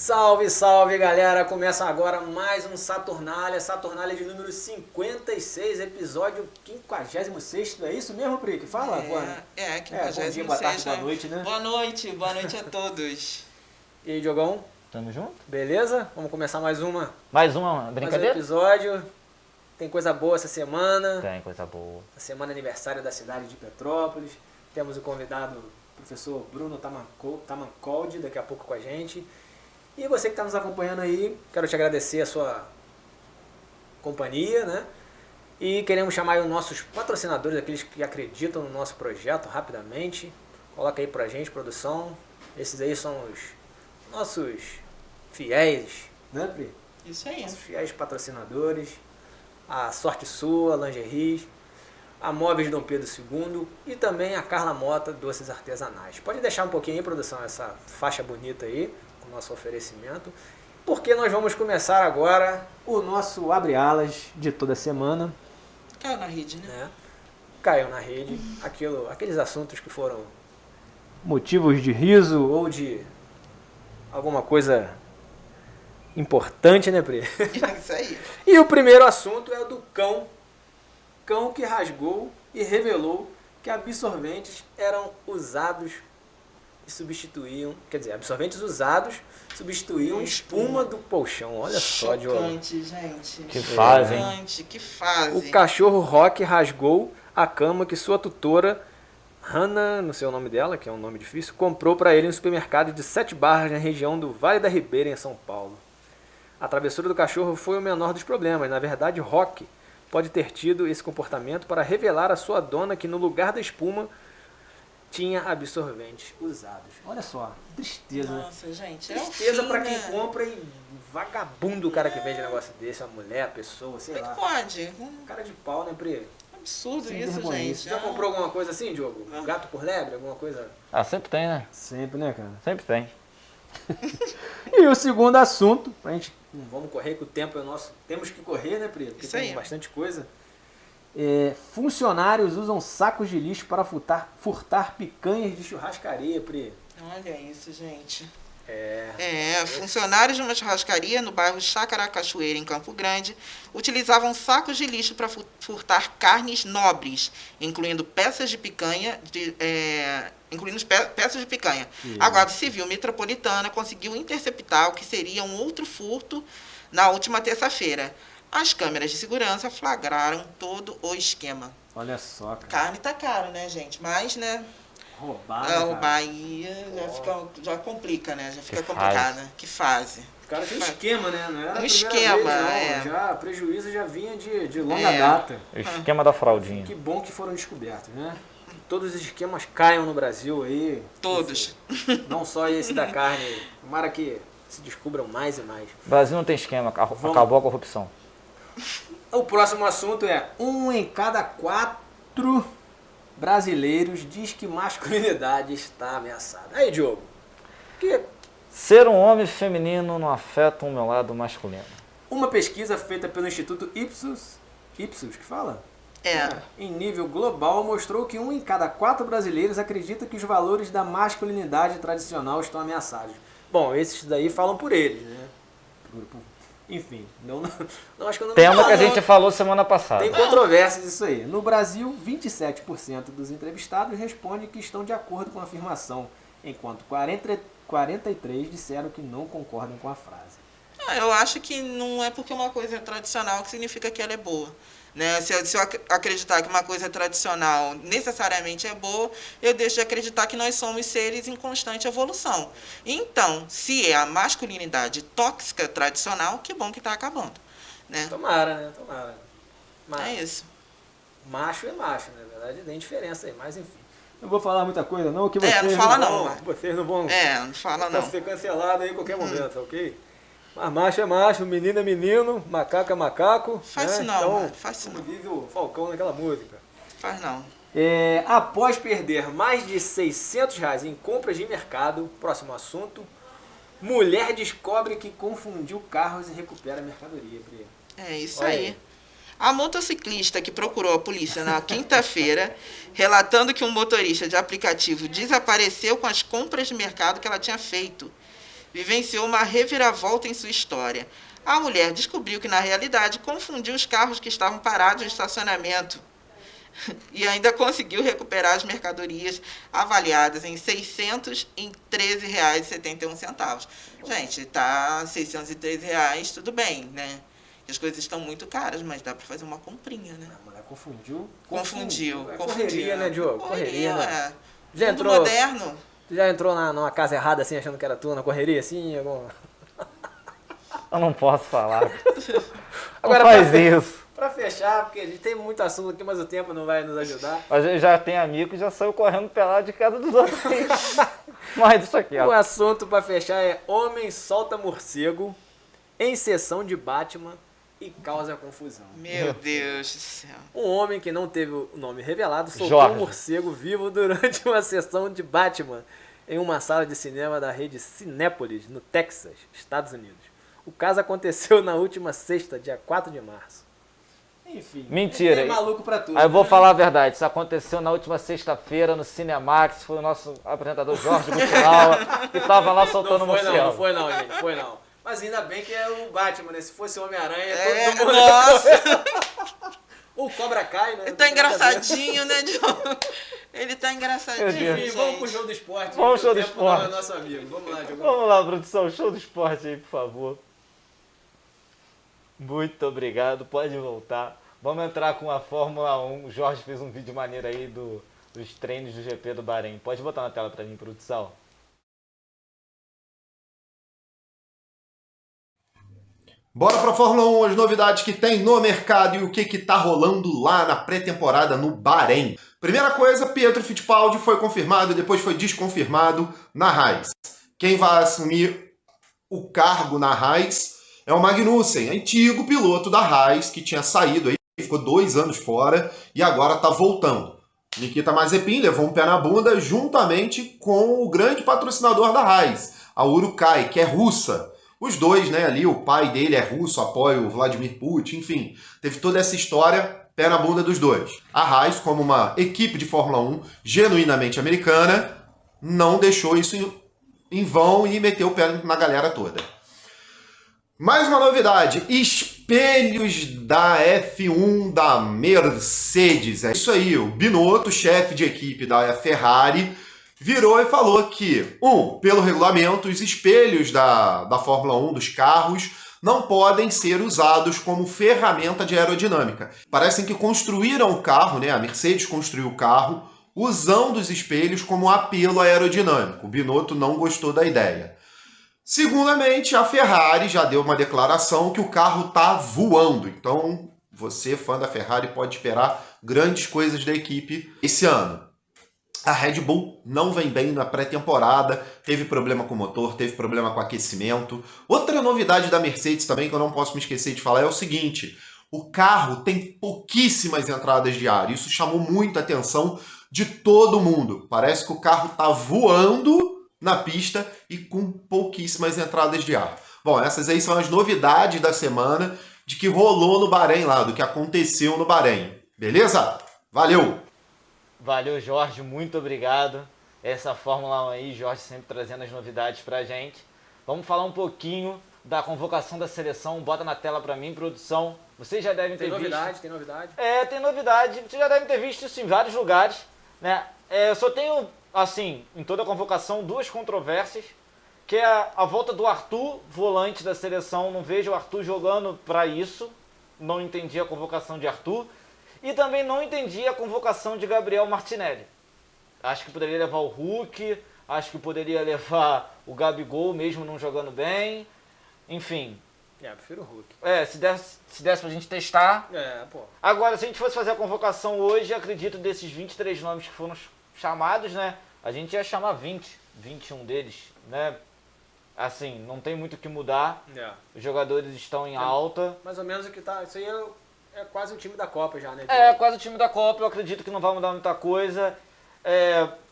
Salve, salve galera! Começa agora mais um Saturnália de número 56, episódio 56, não é isso mesmo, Pri? Que fala? 56. Bom dia, boa tarde, boa noite, né? Boa noite a todos. E aí, Diogão? Tamo junto? Beleza? Vamos começar mais uma brincadeira? Mais um episódio. Tem coisa boa essa semana. Tem coisa boa. A semana aniversário da cidade de Petrópolis. Temos o convidado, o professor Bruno Tamancoldi, daqui a pouco com a gente. E você que está nos acompanhando aí, quero te agradecer a sua companhia, né? E queremos chamar aí os nossos patrocinadores, aqueles que acreditam no nosso projeto, rapidamente. Coloca aí pra gente, produção. Esses aí são os nossos fiéis, né, Pri? Isso aí. Nossos fiéis patrocinadores. A Sorte Sua, Lingerie, a Móveis Dom Pedro II e também a Carla Mota, Doces Artesanais. Pode deixar um pouquinho aí, produção, essa faixa bonita aí, com o nosso oferecimento, porque nós vamos começar agora o nosso abre-alas de toda semana. Caiu na rede, né? Caiu na rede, aqueles assuntos que foram motivos de riso ou de alguma coisa importante, né, Pri? Isso aí. E o primeiro assunto é o do cão que rasgou e revelou que absorventes eram usados e substituíam, quer dizer, absorventes usados substituíam espuma do colchão. Olha só, Diogo. Chocante, gente. Que fase, hein? Chocante, que fase. O cachorro Rock rasgou a cama que sua tutora, Hannah, não sei o nome dela, que é um nome difícil, comprou para ele em um supermercado de 7 barras na região do Vale da Ribeira, em São Paulo. A travessura do cachorro foi o menor dos problemas. Na verdade, Rock pode ter tido esse comportamento para revelar à sua dona que no lugar da espuma tinha absorventes usados. Olha só, tristeza, né? Nossa, gente. Tristeza para quem né? compra e vagabundo o cara que vende negócio desse, a mulher, a pessoa, sei Como é lá. que pode? Cara de pau, né, Pri? Absurdo Sem isso, vergonhice. gente. Já comprou alguma coisa assim, Diogo? Não. Gato por lebre, alguma coisa? Ah, sempre tem, né? Sempre, né, cara? Sempre tem. E o segundo assunto, a gente não vamos correr, que o tempo é nosso. Temos que correr, né, Pri? Porque Isso tem aí. bastante coisa. Funcionários usam sacos de lixo para furtar picanhas de churrascaria, Pri. Olha isso, gente. Funcionários Funcionários de uma churrascaria no bairro Chácara Cachoeira, em Campo Grande, utilizavam sacos de lixo para furtar carnes nobres, incluindo peças de picanha. Peças de picanha. A Guarda Civil Metropolitana conseguiu interceptar o que seria um outro furto na última terça-feira. As câmeras de segurança flagraram todo o esquema. Olha só, cara. Carne tá caro, né, gente? Mas, né? Roubada, aí já complica, né? Já fica Que complicado, fase. né? Que fase. O cara tinha um esquema, né? Não era a primeira esquema, vez, não. Já, prejuízo já vinha de longa data. O esquema da fraldinha. Que bom que foram descobertos, né? Que todos os esquemas caiam no Brasil aí. Todos. Enfim, não só esse da carne. Tomara que se descubram mais e mais. O Brasil não tem esquema, acabou a corrupção. O próximo assunto é: 1 em cada 4 brasileiros diz que masculinidade está ameaçada. Aí, Diogo, que Ser um homem feminino não afeta o meu lado masculino. uma pesquisa feita pelo Instituto Ipsos, que fala? Em nível global, mostrou que 1 em cada 4 brasileiros acredita que os valores da masculinidade tradicional estão ameaçados. Bom, esses daí falam por eles, né? Enfim, não acho que eu não... Tema que a gente falou semana passada. Tem controvérsias isso aí. No Brasil, 27% dos entrevistados respondem que estão de acordo com a afirmação, enquanto 43% disseram que não concordam com a frase. Eu acho que não é porque uma coisa é tradicional que significa que ela é boa. Né? Se eu acreditar que uma coisa é tradicional necessariamente é boa, eu deixo de acreditar que nós somos seres em constante evolução. Então, se é a masculinidade tóxica tradicional, que bom que está acabando. Né? Tomara, né? Tomara. É isso. Macho é macho, né? Na verdade tem diferença aí, mas enfim. Não vou falar muita coisa não, que vocês não fala não. Vocês não vão Não fala não. ser cancelado aí em qualquer momento, ok? Mas macho é macho, menino é menino, macaco é macaco. Faz isso né? não, então, mano. Faz isso como não. diz o Falcão naquela música. Faz não. Após perder mais de R$600 em compras de mercado, próximo assunto, mulher descobre que confundiu carros e recupera a mercadoria. Pri. É isso Olha aí. A motociclista que procurou a polícia na quinta-feira, relatando que um motorista de aplicativo desapareceu com as compras de mercado que ela tinha feito. vivenciou uma reviravolta em sua história. A mulher descobriu que, na realidade, confundiu os carros que estavam parados no estacionamento e ainda conseguiu recuperar as mercadorias avaliadas em R$ 613,71. Gente, tá R$ 613, tudo bem, né? As coisas estão muito caras, mas dá para fazer uma comprinha, né? A mulher confundiu. Confundiu. É correria, né, Diogo? Correria, né? É. Já Mundo entrou, moderno. tu já entrou numa casa errada assim, achando que era tua, na correria assim? Eu não posso falar. Agora, Não faz isso. Pra fechar, porque a gente tem muito assunto aqui, mas o tempo não vai nos ajudar. A gente já tem amigo que já saiu correndo pelado de casa dos outros. Mas isso aqui, O ó. assunto pra fechar é homem solta morcego em sessão de Batman e causa confusão. Meu Deus do céu. Um homem que não teve o nome revelado soltou Jorge. um morcego vivo durante uma sessão de Batman em uma sala de cinema da rede Cinépolis, no Texas, Estados Unidos. O caso aconteceu na última sexta, dia 4 de março. Enfim, Mentira. tem maluco pra tudo. Aí eu vou né? falar a verdade. Isso aconteceu na última sexta-feira no Cinemax. Foi o nosso apresentador Jorge Gutinawa que tava lá soltando Não foi não, não morcego. foi não, gente, foi não. Mas ainda bem que é o Batman, né? Se fosse o Homem-Aranha, É, todo mundo... nossa. O Cobra Kai, né? Ele tá engraçadinho, né, Diogo? Ele tá engraçadinho, Meu Deus. Enfim, gente. vamos pro show do esporte. Vamos que show o do tempo não é esporte. nosso amigo. Vamos lá, Diogo. Vamos lá, produção. Show do esporte aí, por favor. Muito obrigado. Pode voltar. Vamos entrar com a Fórmula 1. O Jorge fez um vídeo maneiro aí dos treinos do GP do Bahrein. Pode botar na tela pra mim, produção. Bora pra Fórmula 1, as novidades que tem no mercado e o que tá rolando lá na pré-temporada no Bahrein. Primeira coisa, Pietro Fittipaldi foi confirmado e depois foi desconfirmado na Haas. Quem vai assumir o cargo na Haas é o Magnussen, antigo piloto da Haas, que tinha saído aí, ficou 2 anos fora e agora tá voltando. Nikita Mazepin levou um pé na bunda juntamente com o grande patrocinador da Haas, a Uralkali, que é russa. Os dois, né, ali, o pai dele é russo, apoia o Vladimir Putin, enfim, teve toda essa história, pé na bunda dos dois. A Haas, como uma equipe de Fórmula 1 genuinamente americana, não deixou isso em vão e meteu o pé na galera toda. Mais uma novidade, espelhos da F1 da Mercedes. É isso aí, o Binotto, chefe de equipe da Ferrari, virou e falou que, pelo regulamento, os espelhos da Fórmula 1, dos carros, não podem ser usados como ferramenta de aerodinâmica. Parecem que construíram o carro, né? A Mercedes construiu o carro, usando os espelhos como apelo aerodinâmico. O Binotto não gostou da ideia. Segundamente, a Ferrari já deu uma declaração que o carro está voando. Então, você, fã da Ferrari, pode esperar grandes coisas da equipe esse ano. A Red Bull não vem bem na pré-temporada, teve problema com o motor, teve problema com o aquecimento. Outra novidade da Mercedes também, que eu não posso me esquecer de falar, é o seguinte: o carro tem pouquíssimas entradas de ar. Isso chamou muita atenção de todo mundo. Parece que o carro está voando na pista e com pouquíssimas entradas de ar. Bom, essas aí são as novidades da semana de que rolou no Bahrein lá, do que aconteceu no Bahrein. Beleza? Valeu! Valeu, Jorge, muito obrigado. Essa Fórmula 1 aí, Jorge sempre trazendo as novidades pra gente. Vamos falar um pouquinho da convocação da seleção. Bota na tela pra mim, produção. Vocês já devem ter visto. Tem novidade. É, tem novidade. Vocês já devem ter visto isso em vários lugares, né? Eu só tenho, assim, em toda a convocação, 2 controvérsias, que é a volta do Arthur, volante da seleção. Não vejo o Arthur jogando pra isso. Não entendi a convocação de Arthur. E também não entendi a convocação de Gabriel Martinelli. Acho que poderia levar o Hulk, acho que poderia levar o Gabigol, mesmo não jogando bem. Enfim. Prefiro o Hulk. Se desse pra gente testar. Pô. Agora, se a gente fosse fazer a convocação hoje, acredito desses 23 nomes que foram chamados, né? A gente ia chamar 21 deles, né? Assim, não tem muito o que mudar. Os jogadores estão em alta. Mais ou menos o que tá... Isso aí é quase o time da Copa já, né? É, quase o time da Copa, eu acredito que não vai mudar muita coisa.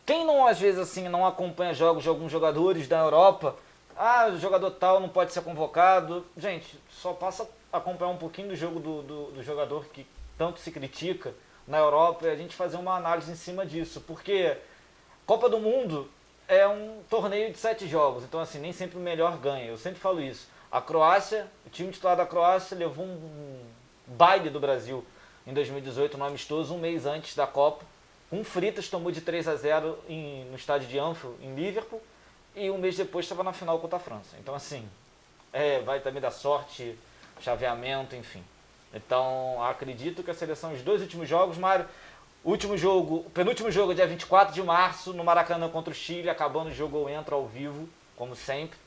Quem não, às vezes, assim, não acompanha jogos de alguns jogadores da Europa, o jogador tal não pode ser convocado. Gente, só passa a acompanhar um pouquinho do jogo do jogador que tanto se critica na Europa e a gente fazer uma análise em cima disso. Porque Copa do Mundo é um torneio de 7 jogos, então assim, nem sempre o melhor ganha. Eu sempre falo isso. A Croácia, o time titular da Croácia levou um baile do Brasil em 2018, no amistoso, um mês antes da Copa. Fritas tomou de 3-0 no estádio de Anfield, em Liverpool, e um mês depois estava na final contra a França. Então assim, vai também dar sorte, chaveamento, enfim. Então acredito que a seleção, os 2 últimos jogos, Mário, o penúltimo jogo, dia 24 de março, no Maracanã contra o Chile, acabando o jogo eu entro ao vivo, como sempre.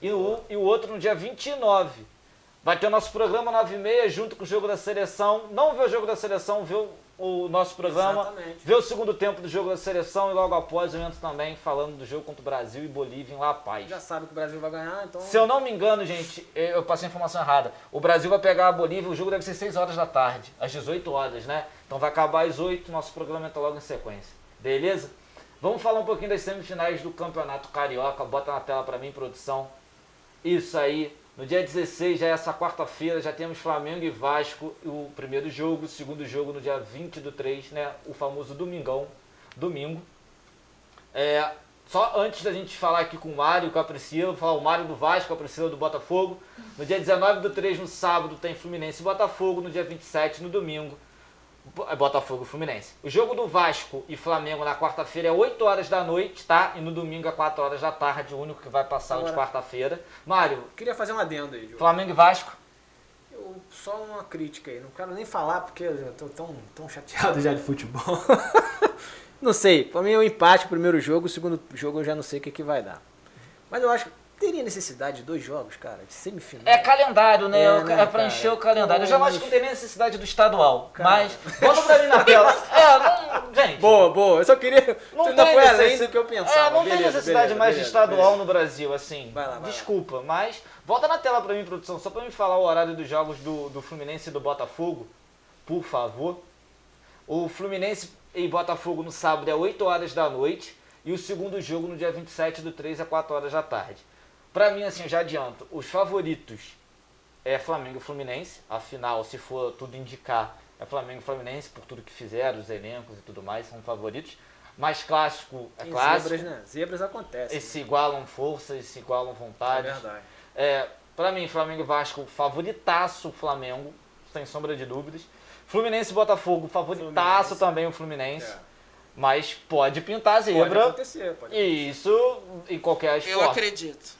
E o outro no dia 29. Vai ter o nosso programa 9h30 junto com o jogo da seleção. Não ver o jogo da seleção, ver o nosso programa. Exatamente. Ver o segundo tempo do jogo da seleção e logo após eu entro também falando do jogo contra o Brasil e Bolívia em La Paz. Já sabe que o Brasil vai ganhar, então... Se eu não me engano, gente, eu passei a informação errada. O Brasil vai pegar a Bolívia, o jogo deve ser 6 horas da tarde, às 18 horas, né? Então vai acabar às 8, nosso programa entra logo em sequência. Beleza? Vamos falar um pouquinho das semifinais do Campeonato Carioca. Bota na tela pra mim, produção. Isso aí. No dia 16, já é essa quarta-feira, já temos Flamengo e Vasco, o primeiro jogo, o segundo jogo no dia 20/3, né? O famoso domingo. Só antes da gente falar aqui com o Mário, com a Priscila, vou falar o Mário do Vasco, a Priscila do Botafogo. No dia 19/3, no sábado, tem Fluminense e Botafogo. No dia 27, no domingo, Botafogo e Fluminense. O jogo do Vasco e Flamengo na quarta-feira é 8 horas da noite, tá? E no domingo é 4 horas da tarde, o único que vai passar de quarta-feira. Mário, Queria fazer um adendo aí, Diogo. Flamengo e Vasco. Só uma crítica aí, não quero nem falar porque eu já tô tão chateado já de futebol. Não sei, pra mim é um empate o primeiro jogo, o segundo jogo eu já não sei o que vai dar. Mas eu acho que teria necessidade de 2 jogos, cara, de semifinal. É calendário, né? né, É pra encher cara? o calendário. Eu já Mas- acho que não tem nem necessidade do estadual. Cara. Mas, bota pra mim na tela. Gente. Boa, eu só queria... Não ainda tem foi além necessidade- do que eu pensava. não tem Beleza, necessidade beleza, mais de beleza, estadual beleza. no Brasil, assim. Vai lá. Desculpa, mas volta na tela pra mim, produção, só pra me falar o horário dos jogos do Fluminense e do Botafogo, por favor. O Fluminense e Botafogo no sábado é 8 horas da noite e o segundo jogo no dia 27/3 é 4 horas da tarde. Pra mim, assim, eu já adianto, os favoritos é Flamengo e Fluminense, afinal, se for tudo indicar, é Flamengo e Fluminense, por tudo que fizeram, os elencos e tudo mais, são favoritos. Mais clássico é Tem clássico. Zebras, né? Zebras acontecem. E se igualam forças, se igualam É vontades. verdade. Pra mim, Flamengo e Vasco, favoritaço o Flamengo, sem sombra de dúvidas. Fluminense e Botafogo, favoritaço Fluminense. também o Fluminense. É. Mas pode pintar a Pode zebra. acontecer, pode acontecer. E isso em qualquer esporte. Eu acredito.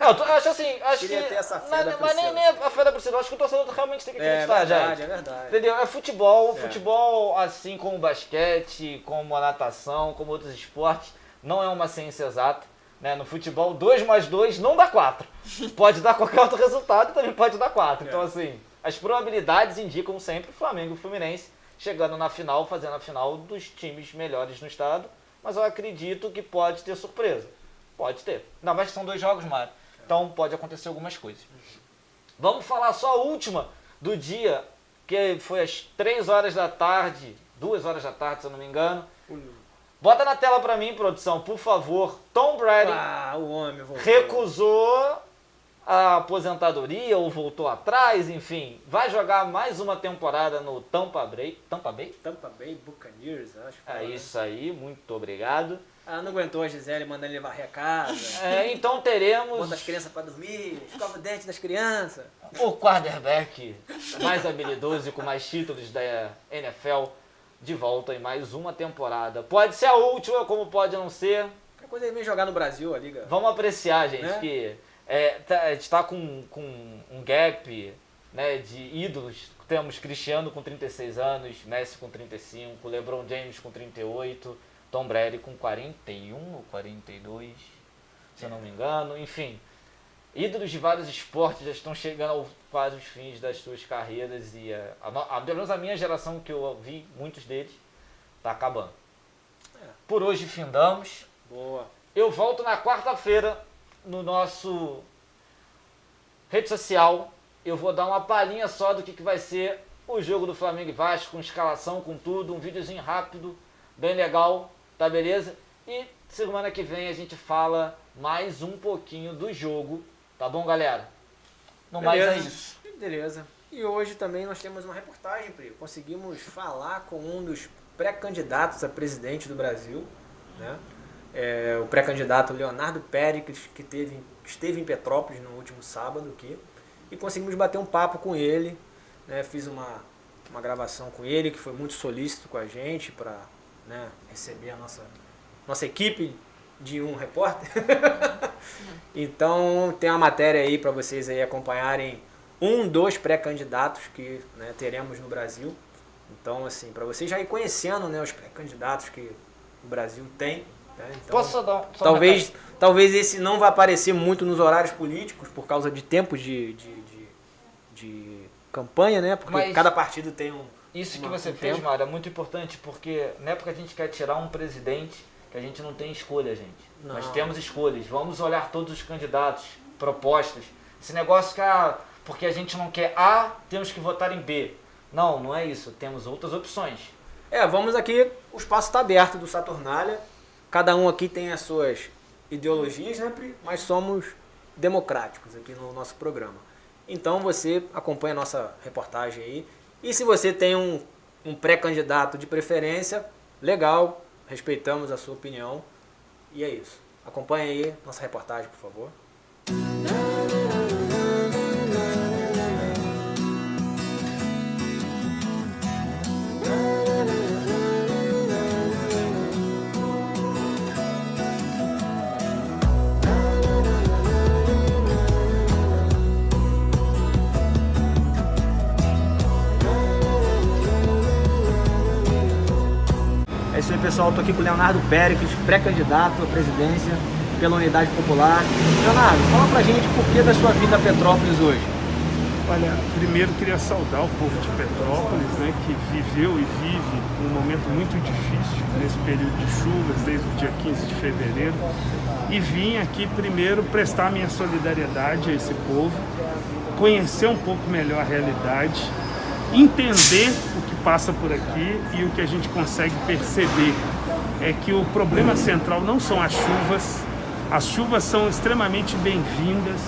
Eu acho assim, Queria que. ter essa fé Mas da nem Priscila. a fé da Priscila, acho que o torcedor realmente tem que É acreditar, verdade, gente. é verdade. Entendeu? É futebol, É. futebol, assim como o basquete, como a natação, como outros esportes, não é uma ciência exata. Né? No futebol, 2 mais 2 não dá 4. Pode dar qualquer outro resultado e também pode dar 4. Então, assim, as probabilidades indicam sempre o Flamengo e o Fluminense chegando na final, fazendo a final dos times melhores no estado. Mas eu acredito que pode ter surpresa. Pode ter. Ainda mais que são 2 jogos, Mário. Então pode acontecer algumas coisas. Vamos falar só a última do dia, que foi às 3 horas da tarde, 2 horas da tarde, se eu não me engano. Bota na tela pra mim, produção, por favor. Tom Brady O homem voltou. recusou a aposentadoria ou voltou atrás, enfim. Vai jogar mais uma temporada no Tampa Bay. Tampa Bay? Tampa Bay Buccaneers, acho. que É fala, né? isso aí, muito obrigado. Não aguentou a Gisele mandando ele varrer a casa. Então teremos Bota as crianças pra dormir, escova o dente das crianças. o quarterback mais habilidoso e com mais títulos da NFL de volta em mais uma temporada. Pode ser a última, como pode não ser. Qualquer coisa ele vem jogar no Brasil, a liga. Vamos apreciar, gente, Né? que a gente está com um gap, né, de ídolos. Temos Cristiano com 36 anos, Messi com 35, LeBron James com 38, Tom Brady com 41 ou 42, se eu não me engano. Enfim, ídolos de vários esportes já estão chegando ao quase os fins das suas carreiras e pelo menos a minha geração, que eu vi muitos deles, está acabando. Por hoje findamos. Boa. Eu volto na quarta-feira no nosso rede social. Eu vou dar uma palhinha só do que vai ser o jogo do Flamengo e Vasco, com escalação, com tudo, um videozinho rápido, bem legal, tá beleza? E semana que vem a gente fala mais um pouquinho do jogo, tá bom, galera? No mais é Beleza. isso. Beleza. E hoje também nós temos uma reportagem, Pri. Conseguimos falar com um dos pré-candidatos a presidente do Brasil, né? o pré-candidato Leonardo Péricles, que esteve em Petrópolis no último sábado aqui, e conseguimos bater um papo com ele, né? Fiz uma gravação com ele, que foi muito solícito com a gente para, né, receber a nossa equipe de um repórter. Então tem uma matéria aí para vocês aí acompanharem dos pré-candidatos que, né, teremos no Brasil. Então, assim, para vocês já ir conhecendo, né, os pré-candidatos que o Brasil tem. Né? Então, Posso dar talvez esse não vai aparecer muito nos horários políticos por causa de tempos de campanha, né? Porque Mas cada partido tem Isso que você fez, tempo. Mário, é muito importante, porque não é porque a gente quer tirar um presidente que a gente não tem escolha, gente. Não. Nós temos escolhas. Vamos olhar todos os candidatos, propostas. Esse negócio que, porque a gente não quer A, temos que votar em B. Não, não é isso. Temos outras opções. Vamos aqui, o espaço está aberto do Saturnália. Cada um aqui tem as suas ideologias, né, Pri? Mas somos democráticos aqui no nosso programa. Então você acompanha a nossa reportagem aí. E se você tem um pré-candidato de preferência, legal, respeitamos a sua opinião. E é isso. Acompanhe aí nossa reportagem, por favor. É isso aí, pessoal. Estou aqui com o Leonardo Péricles, pré-candidato à presidência pela Unidade Popular. Leonardo, fala pra gente por que da sua vinda a Petrópolis hoje. Olha, primeiro queria saudar o povo de Petrópolis, né, que viveu e vive um momento muito difícil nesse período de chuvas, desde o dia 15 de fevereiro. E vim aqui primeiro prestar minha solidariedade a esse povo, conhecer um pouco melhor a realidade, entender o que passa por aqui, e o que a gente consegue perceber é que o problema central não são as chuvas são extremamente bem-vindas,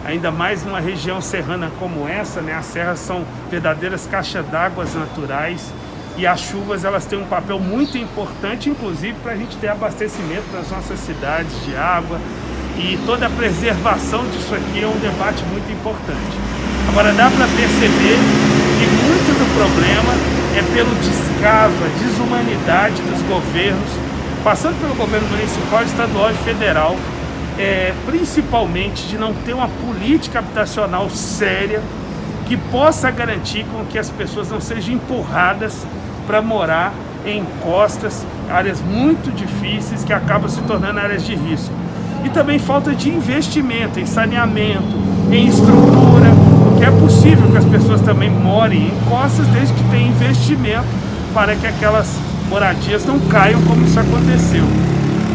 ainda mais numa região serrana como essa, né? As serras são verdadeiras caixas d'água naturais, e as chuvas elas têm um papel muito importante, inclusive para a gente ter abastecimento nas nossas cidades de água, e toda a preservação disso aqui é um debate muito importante. Agora dá para perceber que muito do problema é pelo descaso, a desumanidade dos governos, passando pelo governo municipal, estadual e federal, principalmente de não ter uma política habitacional séria que possa garantir com que as pessoas não sejam empurradas para morar em encostas, áreas muito difíceis que acabam se tornando áreas de risco. E também falta de investimento em saneamento, em estrutura, que é possível que as pessoas também morem em encostas desde que tenham investimento para que aquelas moradias não caiam como isso aconteceu.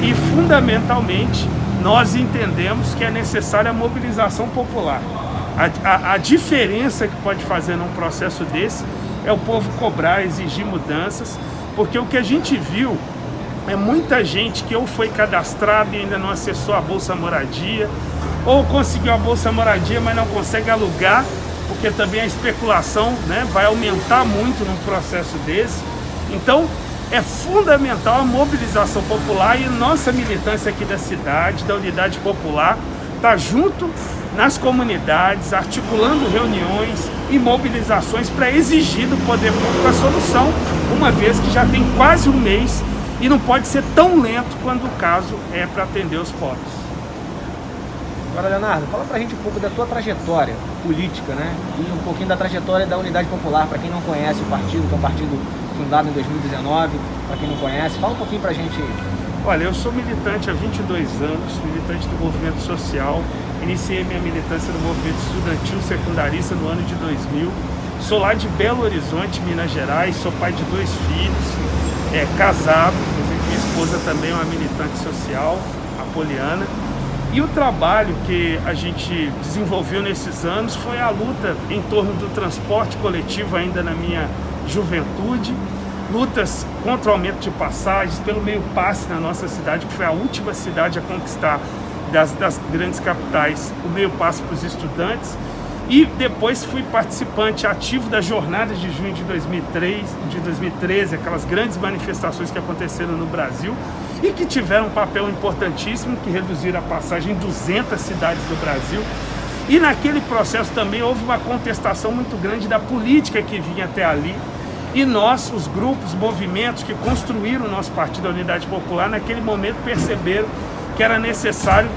E fundamentalmente nós entendemos que é necessária a mobilização popular. A diferença que pode fazer num processo desse é o povo cobrar, exigir mudanças, porque o que a gente viu é muita gente que ou foi cadastrada e ainda não acessou a Bolsa Moradia, ou conseguiu a Bolsa Moradia, mas não consegue alugar, porque também a especulação, né, vai aumentar muito num processo desse. Então, é fundamental a mobilização popular, e nossa militância aqui da cidade, da Unidade Popular, está junto nas comunidades, articulando reuniões e mobilizações para exigir do poder público a solução, uma vez que já tem quase um mês e não pode ser tão lento quando o caso é para atender os pobres. Agora, Leonardo, fala pra gente um pouco da tua trajetória política, né? E um pouquinho da trajetória da Unidade Popular, para quem não conhece o partido, que é um partido fundado em 2019, para quem não conhece, fala um pouquinho pra gente aí. Olha, eu sou militante há 22 anos, militante do movimento social, iniciei minha militância no movimento estudantil secundarista no ano de 2000, sou lá de Belo Horizonte, Minas Gerais, sou pai de 2 filhos, casado, minha esposa também é uma militante social, a Poliana. E o trabalho que a gente desenvolveu nesses anos foi a luta em torno do transporte coletivo ainda na minha juventude, lutas contra o aumento de passagens, pelo meio passe na nossa cidade, que foi a última cidade a conquistar das grandes capitais o meio passe para os estudantes, e depois fui participante ativo das jornadas de junho de 2013, aquelas grandes manifestações que aconteceram no Brasil, e que tiveram um papel importantíssimo, que reduziram a passagem em 200 cidades do Brasil. E naquele processo também houve uma contestação muito grande da política que vinha até ali. E nós, os grupos, movimentos que construíram o nosso Partido da Unidade Popular, naquele momento perceberam que era necessário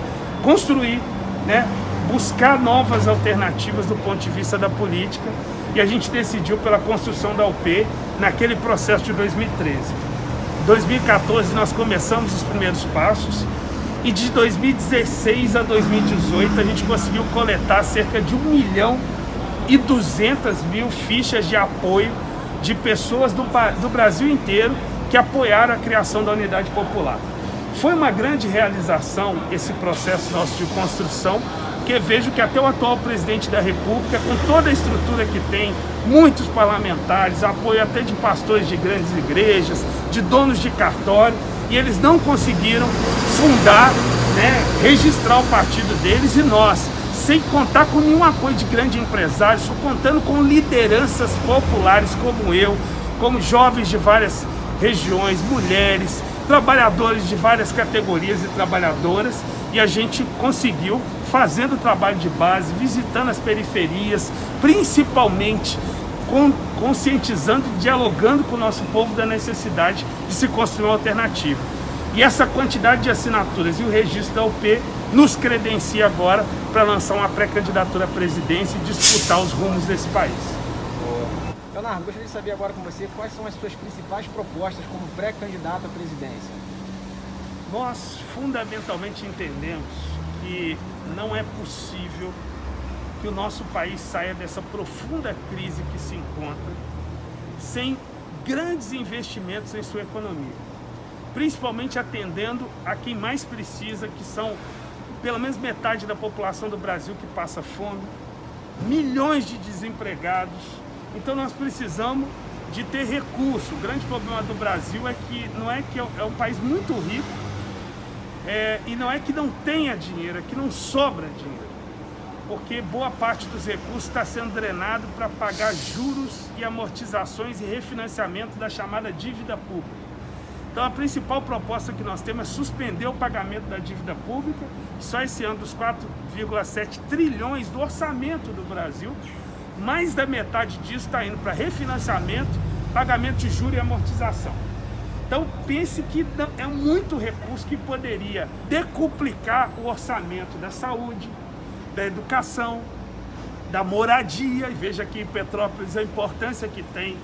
construir, né, buscar novas alternativas do ponto de vista da política. E a gente decidiu pela construção da UP naquele processo de 2013. Em 2014 nós começamos os primeiros passos e de 2016 a 2018 a gente conseguiu coletar cerca de 1.200.000 fichas de apoio de pessoas do Brasil inteiro que apoiaram a criação da Unidade Popular. Foi uma grande realização esse processo nosso de construção, porque vejo que até o atual presidente da República, com toda a estrutura que tem, muitos parlamentares, apoio até de pastores de grandes igrejas, de donos de cartório, e eles não conseguiram fundar, né, registrar o partido deles, e nós, sem contar com nenhum apoio de grandes empresários, só contando com lideranças populares como eu, como jovens de várias regiões, mulheres, trabalhadores de várias categorias e trabalhadoras, e a gente conseguiu, fazendo trabalho de base, visitando as periferias, principalmente conscientizando, dialogando com o nosso povo da necessidade de se construir uma alternativa. E essa quantidade de assinaturas e o registro da UP nos credencia agora para lançar uma pré-candidatura à presidência e disputar os rumos desse país. Leonardo, gostaria de saber agora com você quais são as suas principais propostas como pré-candidato à presidência. Nós fundamentalmente entendemos que não é possível que o nosso país saia dessa profunda crise que se encontra sem grandes investimentos em sua economia, principalmente atendendo a quem mais precisa, que são pelo menos metade da população do Brasil que passa fome, milhões de desempregados. Então nós precisamos de ter recurso. O grande problema do Brasil é que não é que é um país muito rico, e não é que não tenha dinheiro, é que não sobra dinheiro, porque boa parte dos recursos está sendo drenado para pagar juros e amortizações e refinanciamento da chamada dívida pública. Então a principal proposta que nós temos é suspender o pagamento da dívida pública. Só esse ano, dos 4,7 trilhões do orçamento do Brasil, mais da metade disso está indo para refinanciamento, pagamento de juros e amortização. Então pense que é muito recurso que poderia decuplicar o orçamento da saúde, da educação, da moradia, e veja aqui em Petrópolis a importância que tem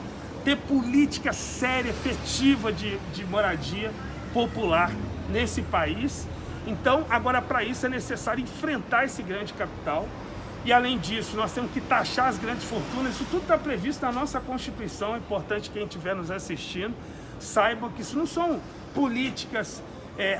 ter política séria, efetiva de moradia popular nesse país. Então, agora para isso é necessário enfrentar esse grande capital, e além disso nós temos que taxar as grandes fortunas. Isso tudo está previsto na nossa Constituição. É importante que quem estiver nos assistindo saiba que isso não são políticas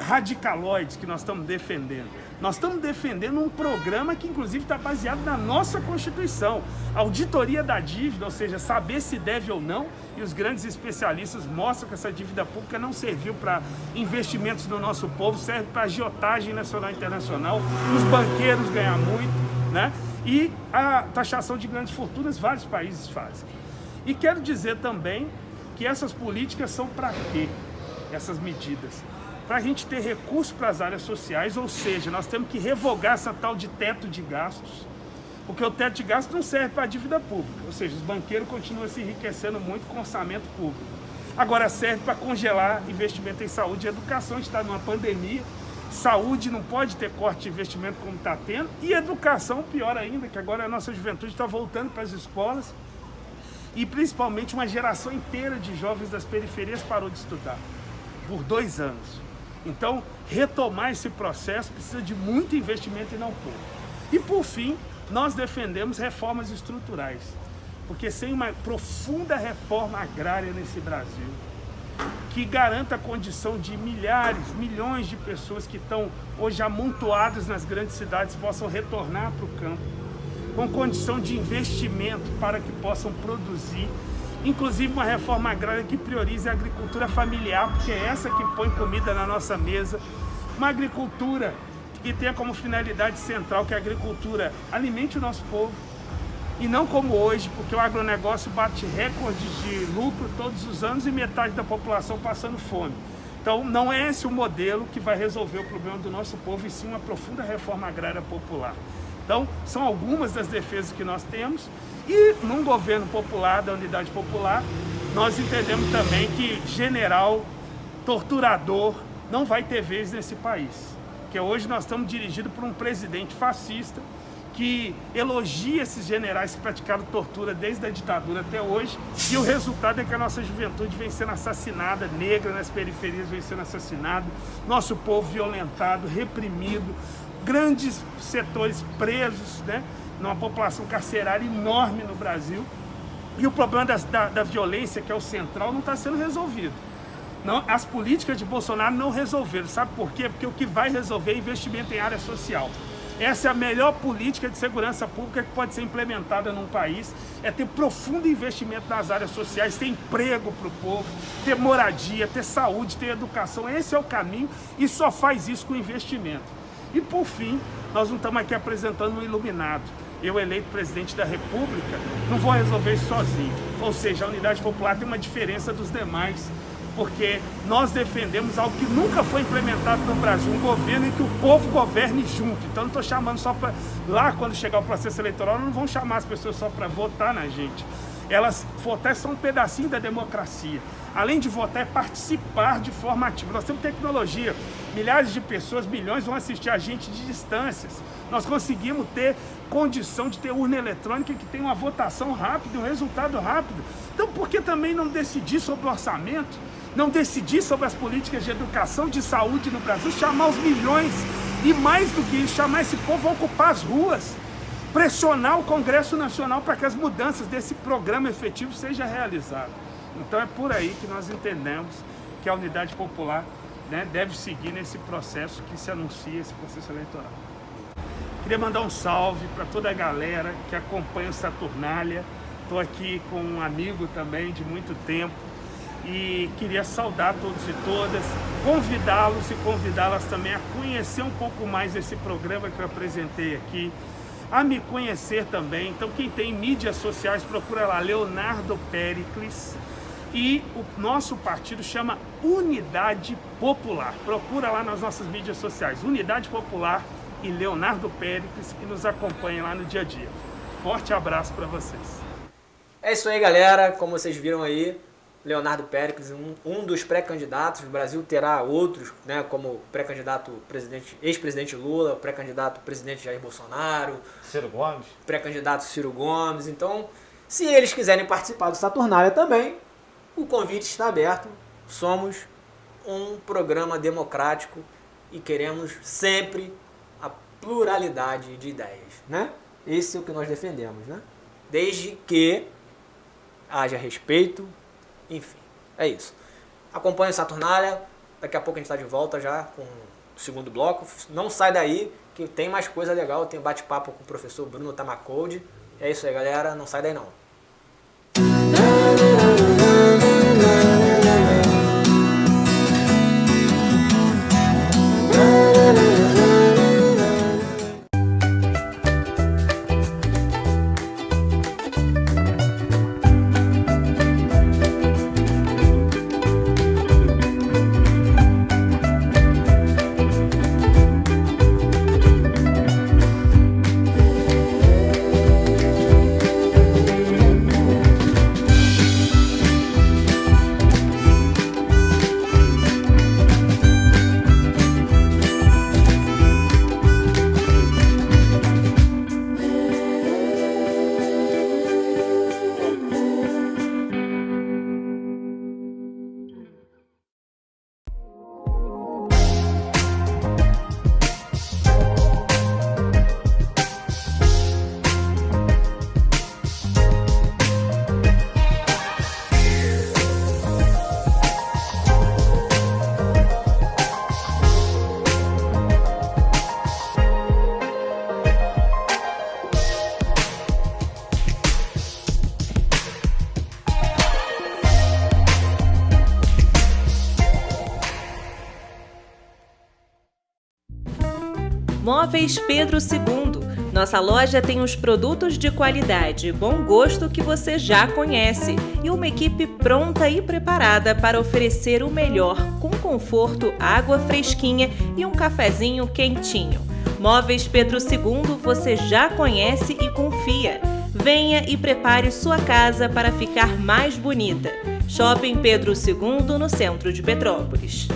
radicaloides que nós estamos defendendo. Nós estamos defendendo um programa que inclusive está baseado na nossa Constituição. A auditoria da dívida, ou seja, saber se deve ou não, e os grandes especialistas mostram que essa dívida pública não serviu para investimentos no nosso povo, serve para agiotagem nacional e internacional, os banqueiros ganham muito, né? E a taxação de grandes fortunas vários países fazem. E quero dizer também que essas políticas são para quê? Essas medidas para a gente ter recursos para as áreas sociais, ou seja, nós temos que revogar essa tal de teto de gastos, porque o teto de gastos não serve para a dívida pública, ou seja, os banqueiros continuam se enriquecendo muito com orçamento público. Agora serve para congelar investimento em saúde e educação. A gente está numa pandemia, saúde não pode ter corte de investimento como está tendo, e educação pior ainda, que agora a nossa juventude está voltando para as escolas, e principalmente uma geração inteira de jovens das periferias parou de estudar por 2 anos. Então, retomar esse processo precisa de muito investimento e não pouco. E, por fim, nós defendemos reformas estruturais, porque sem uma profunda reforma agrária nesse Brasil, que garanta a condição de milhares, milhões de pessoas que estão hoje amontoadas nas grandes cidades possam retornar para o campo, com condição de investimento para que possam produzir, inclusive uma reforma agrária que priorize a agricultura familiar, porque é essa que põe comida na nossa mesa, uma agricultura que tenha como finalidade central que a agricultura alimente o nosso povo, e não como hoje, porque o agronegócio bate recordes de lucro todos os anos e metade da população passando fome. Então, não é esse o modelo que vai resolver o problema do nosso povo, e sim uma profunda reforma agrária popular. Então, são algumas das defesas que nós temos, e num governo popular, da unidade popular, nós entendemos também que general, torturador, não vai ter vez nesse país. Porque hoje nós estamos dirigidos por um presidente fascista, que elogia esses generais que praticaram tortura desde a ditadura até hoje, e o resultado é que a nossa juventude vem sendo assassinada, negra nas periferias vem sendo assassinada, nosso povo violentado, reprimido, grandes setores presos, né? Numa população carcerária enorme no Brasil, e o problema da violência, que é o central, não está sendo resolvido. Não, as políticas de Bolsonaro não resolveram, sabe por quê? Porque o que vai resolver é investimento em área social. Essa é a melhor política de segurança pública que pode ser implementada num país, é ter profundo investimento nas áreas sociais, ter emprego para o povo, ter moradia, ter saúde, ter educação. Esse é o caminho, e só faz isso com investimento. E por fim, nós não estamos aqui apresentando um iluminado. Eu, eleito presidente da República, não vou resolver isso sozinho. Ou seja, a unidade popular tem uma diferença dos demais, porque nós defendemos algo que nunca foi implementado no Brasil, um governo em que o povo governe junto. Então não estou chamando só para... Lá, quando chegar o processo eleitoral, não vão chamar as pessoas só para votar na gente. Elas votar são um pedacinho da democracia. Além de votar, é participar de forma ativa. Nós temos tecnologia, milhares de pessoas, milhões vão assistir a gente de distâncias. Nós conseguimos ter condição de ter urna eletrônica que tem uma votação rápida, um resultado rápido. Então por que também não decidir sobre o orçamento? Não decidir sobre as políticas de educação, de saúde no Brasil, chamar os milhões e, mais do que isso, chamar esse povo a ocupar as ruas, pressionar o Congresso Nacional para que as mudanças desse programa efetivo sejam realizadas. Então é por aí que nós entendemos que a unidade popular, né, deve seguir nesse processo que se anuncia, esse processo eleitoral. Queria mandar um salve para toda a galera que acompanha o Saturnália. Estou aqui com um amigo também de muito tempo, e queria saudar todos e todas, convidá-los e convidá-las também a conhecer um pouco mais esse programa que eu apresentei aqui, a me conhecer também. Então quem tem mídias sociais, procura lá, Leonardo Péricles, e o nosso partido chama Unidade Popular. Procura lá nas nossas mídias sociais, Unidade Popular e Leonardo Péricles, e nos acompanhem lá no dia a dia. Forte abraço para vocês. É isso aí, galera. Como vocês viram aí, Leonardo Péricles, um dos pré-candidatos. O Brasil terá outros, né, como pré-candidato ex-presidente Lula, pré-candidato presidente Jair Bolsonaro, Ciro Gomes, pré-candidato Ciro Gomes. Então, se eles quiserem participar do Saturnália também, o convite está aberto. Somos um programa democrático e queremos sempre a pluralidade de ideias, né? Esse é o que nós defendemos, né? Desde que haja respeito. Enfim, é isso. Acompanhe o Saturnália, daqui a pouco a gente está de volta já com o segundo bloco. Não sai daí, que tem mais coisa legal, tem bate-papo com o professor Bruno Tamacoldi. É isso aí, galera, não sai daí não. Móveis Pedro II. Nossa loja tem os produtos de qualidade e bom gosto que você já conhece e uma equipe pronta e preparada para oferecer o melhor, com conforto, água fresquinha e um cafezinho quentinho. Móveis Pedro II você já conhece e confia. Venha e prepare sua casa para ficar mais bonita. Shopping Pedro II, no centro de Petrópolis.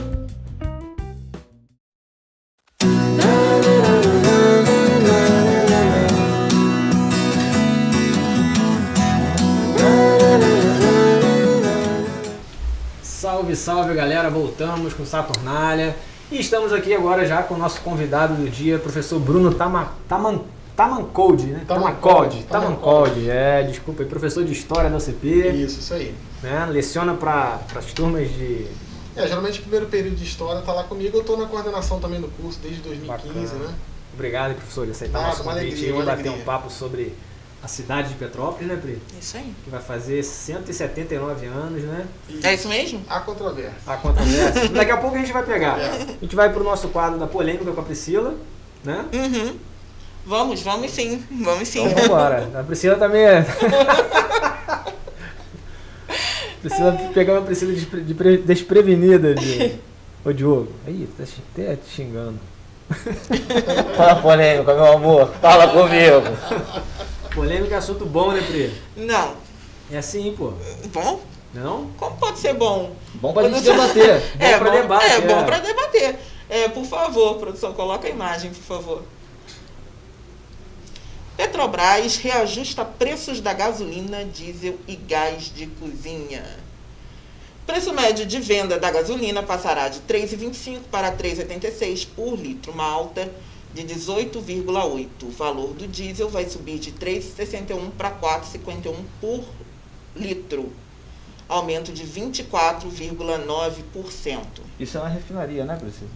Salve, salve galera, voltamos com Saturnália e estamos aqui agora já com o nosso convidado do dia, professor Bruno Tamancoldi, né? Tamancoldi, desculpa aí, professor de História da UCP. Isso aí. Né? Leciona para as turmas de... Geralmente o primeiro período de História tá lá comigo, eu estou na coordenação também do curso desde 2015, Bacana. né? Obrigado, professor, de aceitar nosso convite e bater um papo sobre a cidade de Petrópolis, né, Pri? Isso aí. Que vai fazer 179 anos, né? É isso mesmo? A controvérsia. A controvérsia. Daqui a pouco a gente vai pegar. A gente vai pro nosso quadro da polêmica com a Priscila, né? Uhum. Vamos sim. Vamos sim. Então vamos embora. A Priscila tá meio... Priscila pegou a Priscila desprevenida de... Ô Diogo, aí, tá até te xingando. Fala polêmica, meu amor. Fala comigo. Polêmica é assunto bom, né, Pri? Não. É assim, pô. Bom? Não? Como pode ser bom? Bom pra gente debater. Bom pra debate. É bom pra debater. Por favor, produção, coloca a imagem, por favor. Petrobras reajusta preços da gasolina, diesel e gás de cozinha. Preço médio de venda da gasolina passará de R$ 3,25 para R$ 3,86 por litro, uma alta de 18,8. O valor do diesel vai subir de R$ 3,61 para R$ 4,51 por litro, aumento de 24,9%. Isso é uma refinaria, né, Priscila?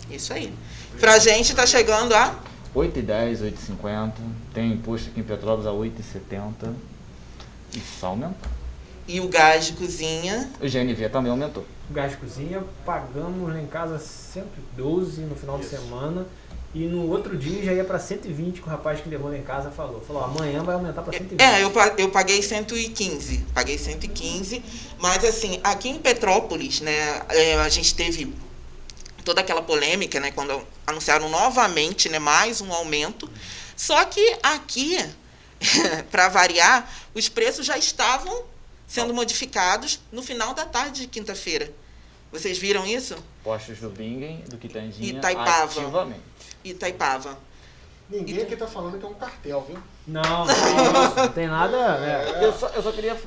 Isso aí. Pra gente tá chegando a... 8,10, 8,50. Tem imposto aqui em Petrópolis a 8,70. E só aumentou. E o gás de cozinha? O GNV também aumentou. O gás de cozinha pagamos lá em casa 112 no final de semana. E no outro dia já ia para 120, que o rapaz que levou lá em casa falou. Falou, amanhã vai aumentar para 120. Eu paguei 115. Paguei 115. Mas assim, aqui em Petrópolis, né, a gente teve toda aquela polêmica, né, quando anunciaram novamente, né, mais um aumento. Só que aqui, para variar, os preços já estavam sendo modificados no final da tarde de quinta-feira. Vocês viram isso? Postos do Bingen, do Quitandinha, Itaipava. ativamente. Itaipava. Ninguém aqui tá falando que é um cartel, viu? Não tem nada. Né? Eu só queria,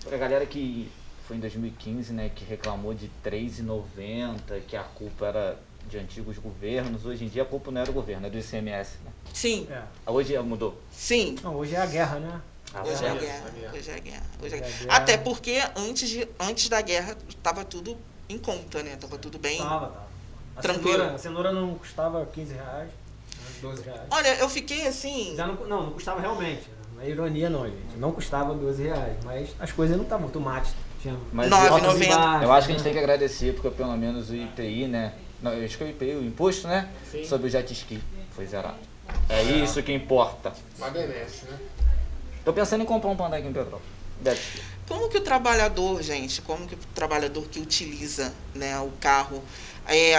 pra galera que foi em 2015, né, que reclamou de R$3,90, que a culpa era de antigos governos. Hoje em dia a culpa não era do governo, é do ICMS, né? Sim. Hoje mudou. Sim. Não, hoje é a guerra, né? Hoje é a guerra. Até porque antes da guerra estava tudo em conta, né? Tava tudo bem tranquilo. A cenoura não custava R$15, R$12. Olha, eu fiquei assim... Já não custava realmente. Não é ironia não, gente. Não custava R$12. Mas as coisas não estavam. O tomate tinha... Mas 9,90. Eu acho que a gente tem que agradecer, porque pelo menos o IPI, né? Não, eu acho que o IPI, o imposto, né? Sim. Sobre o jet ski foi zerado. É isso que importa. Mas benesse, né? Tô pensando em comprar um panda aqui em Petrópolis. Como que o trabalhador, gente, que utiliza, né, o carro,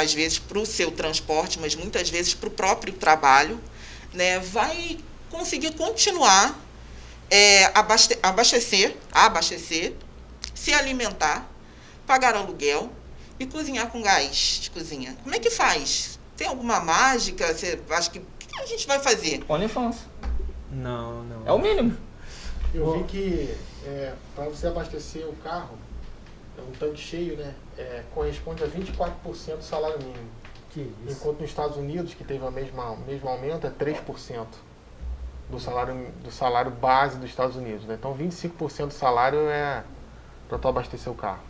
às vezes para o seu transporte, mas muitas vezes para o próprio trabalho, né, vai conseguir continuar abastecer, se alimentar, pagar aluguel e cozinhar com gás de cozinha? Como é que faz? Tem alguma mágica? Você acha que... O que a gente vai fazer? OnlyFans. Não. É o mínimo. Eu vi que para você abastecer o carro, um tanque cheio, né, corresponde a 24% do salário mínimo. Que isso? Enquanto nos Estados Unidos, que teve o mesmo aumento, é 3% do salário base dos Estados Unidos. Né? Então 25% do salário é para tu abastecer o carro.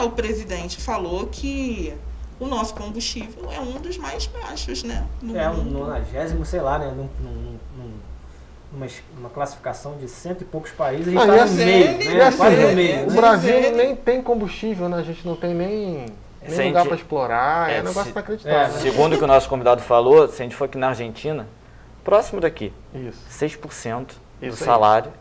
O presidente falou que o nosso combustível é um dos mais baixos, né? Um 90º, sei lá, né? Numa classificação de 100 e poucos países, a gente está no meio, né? Quase no meio. O Brasil nem tem combustível, né? A gente não tem nem lugar para explorar, é um negócio inacreditável. Segundo o que o nosso convidado falou, se a gente for aqui na Argentina, próximo daqui, Isso. 6% do Isso aí. salário,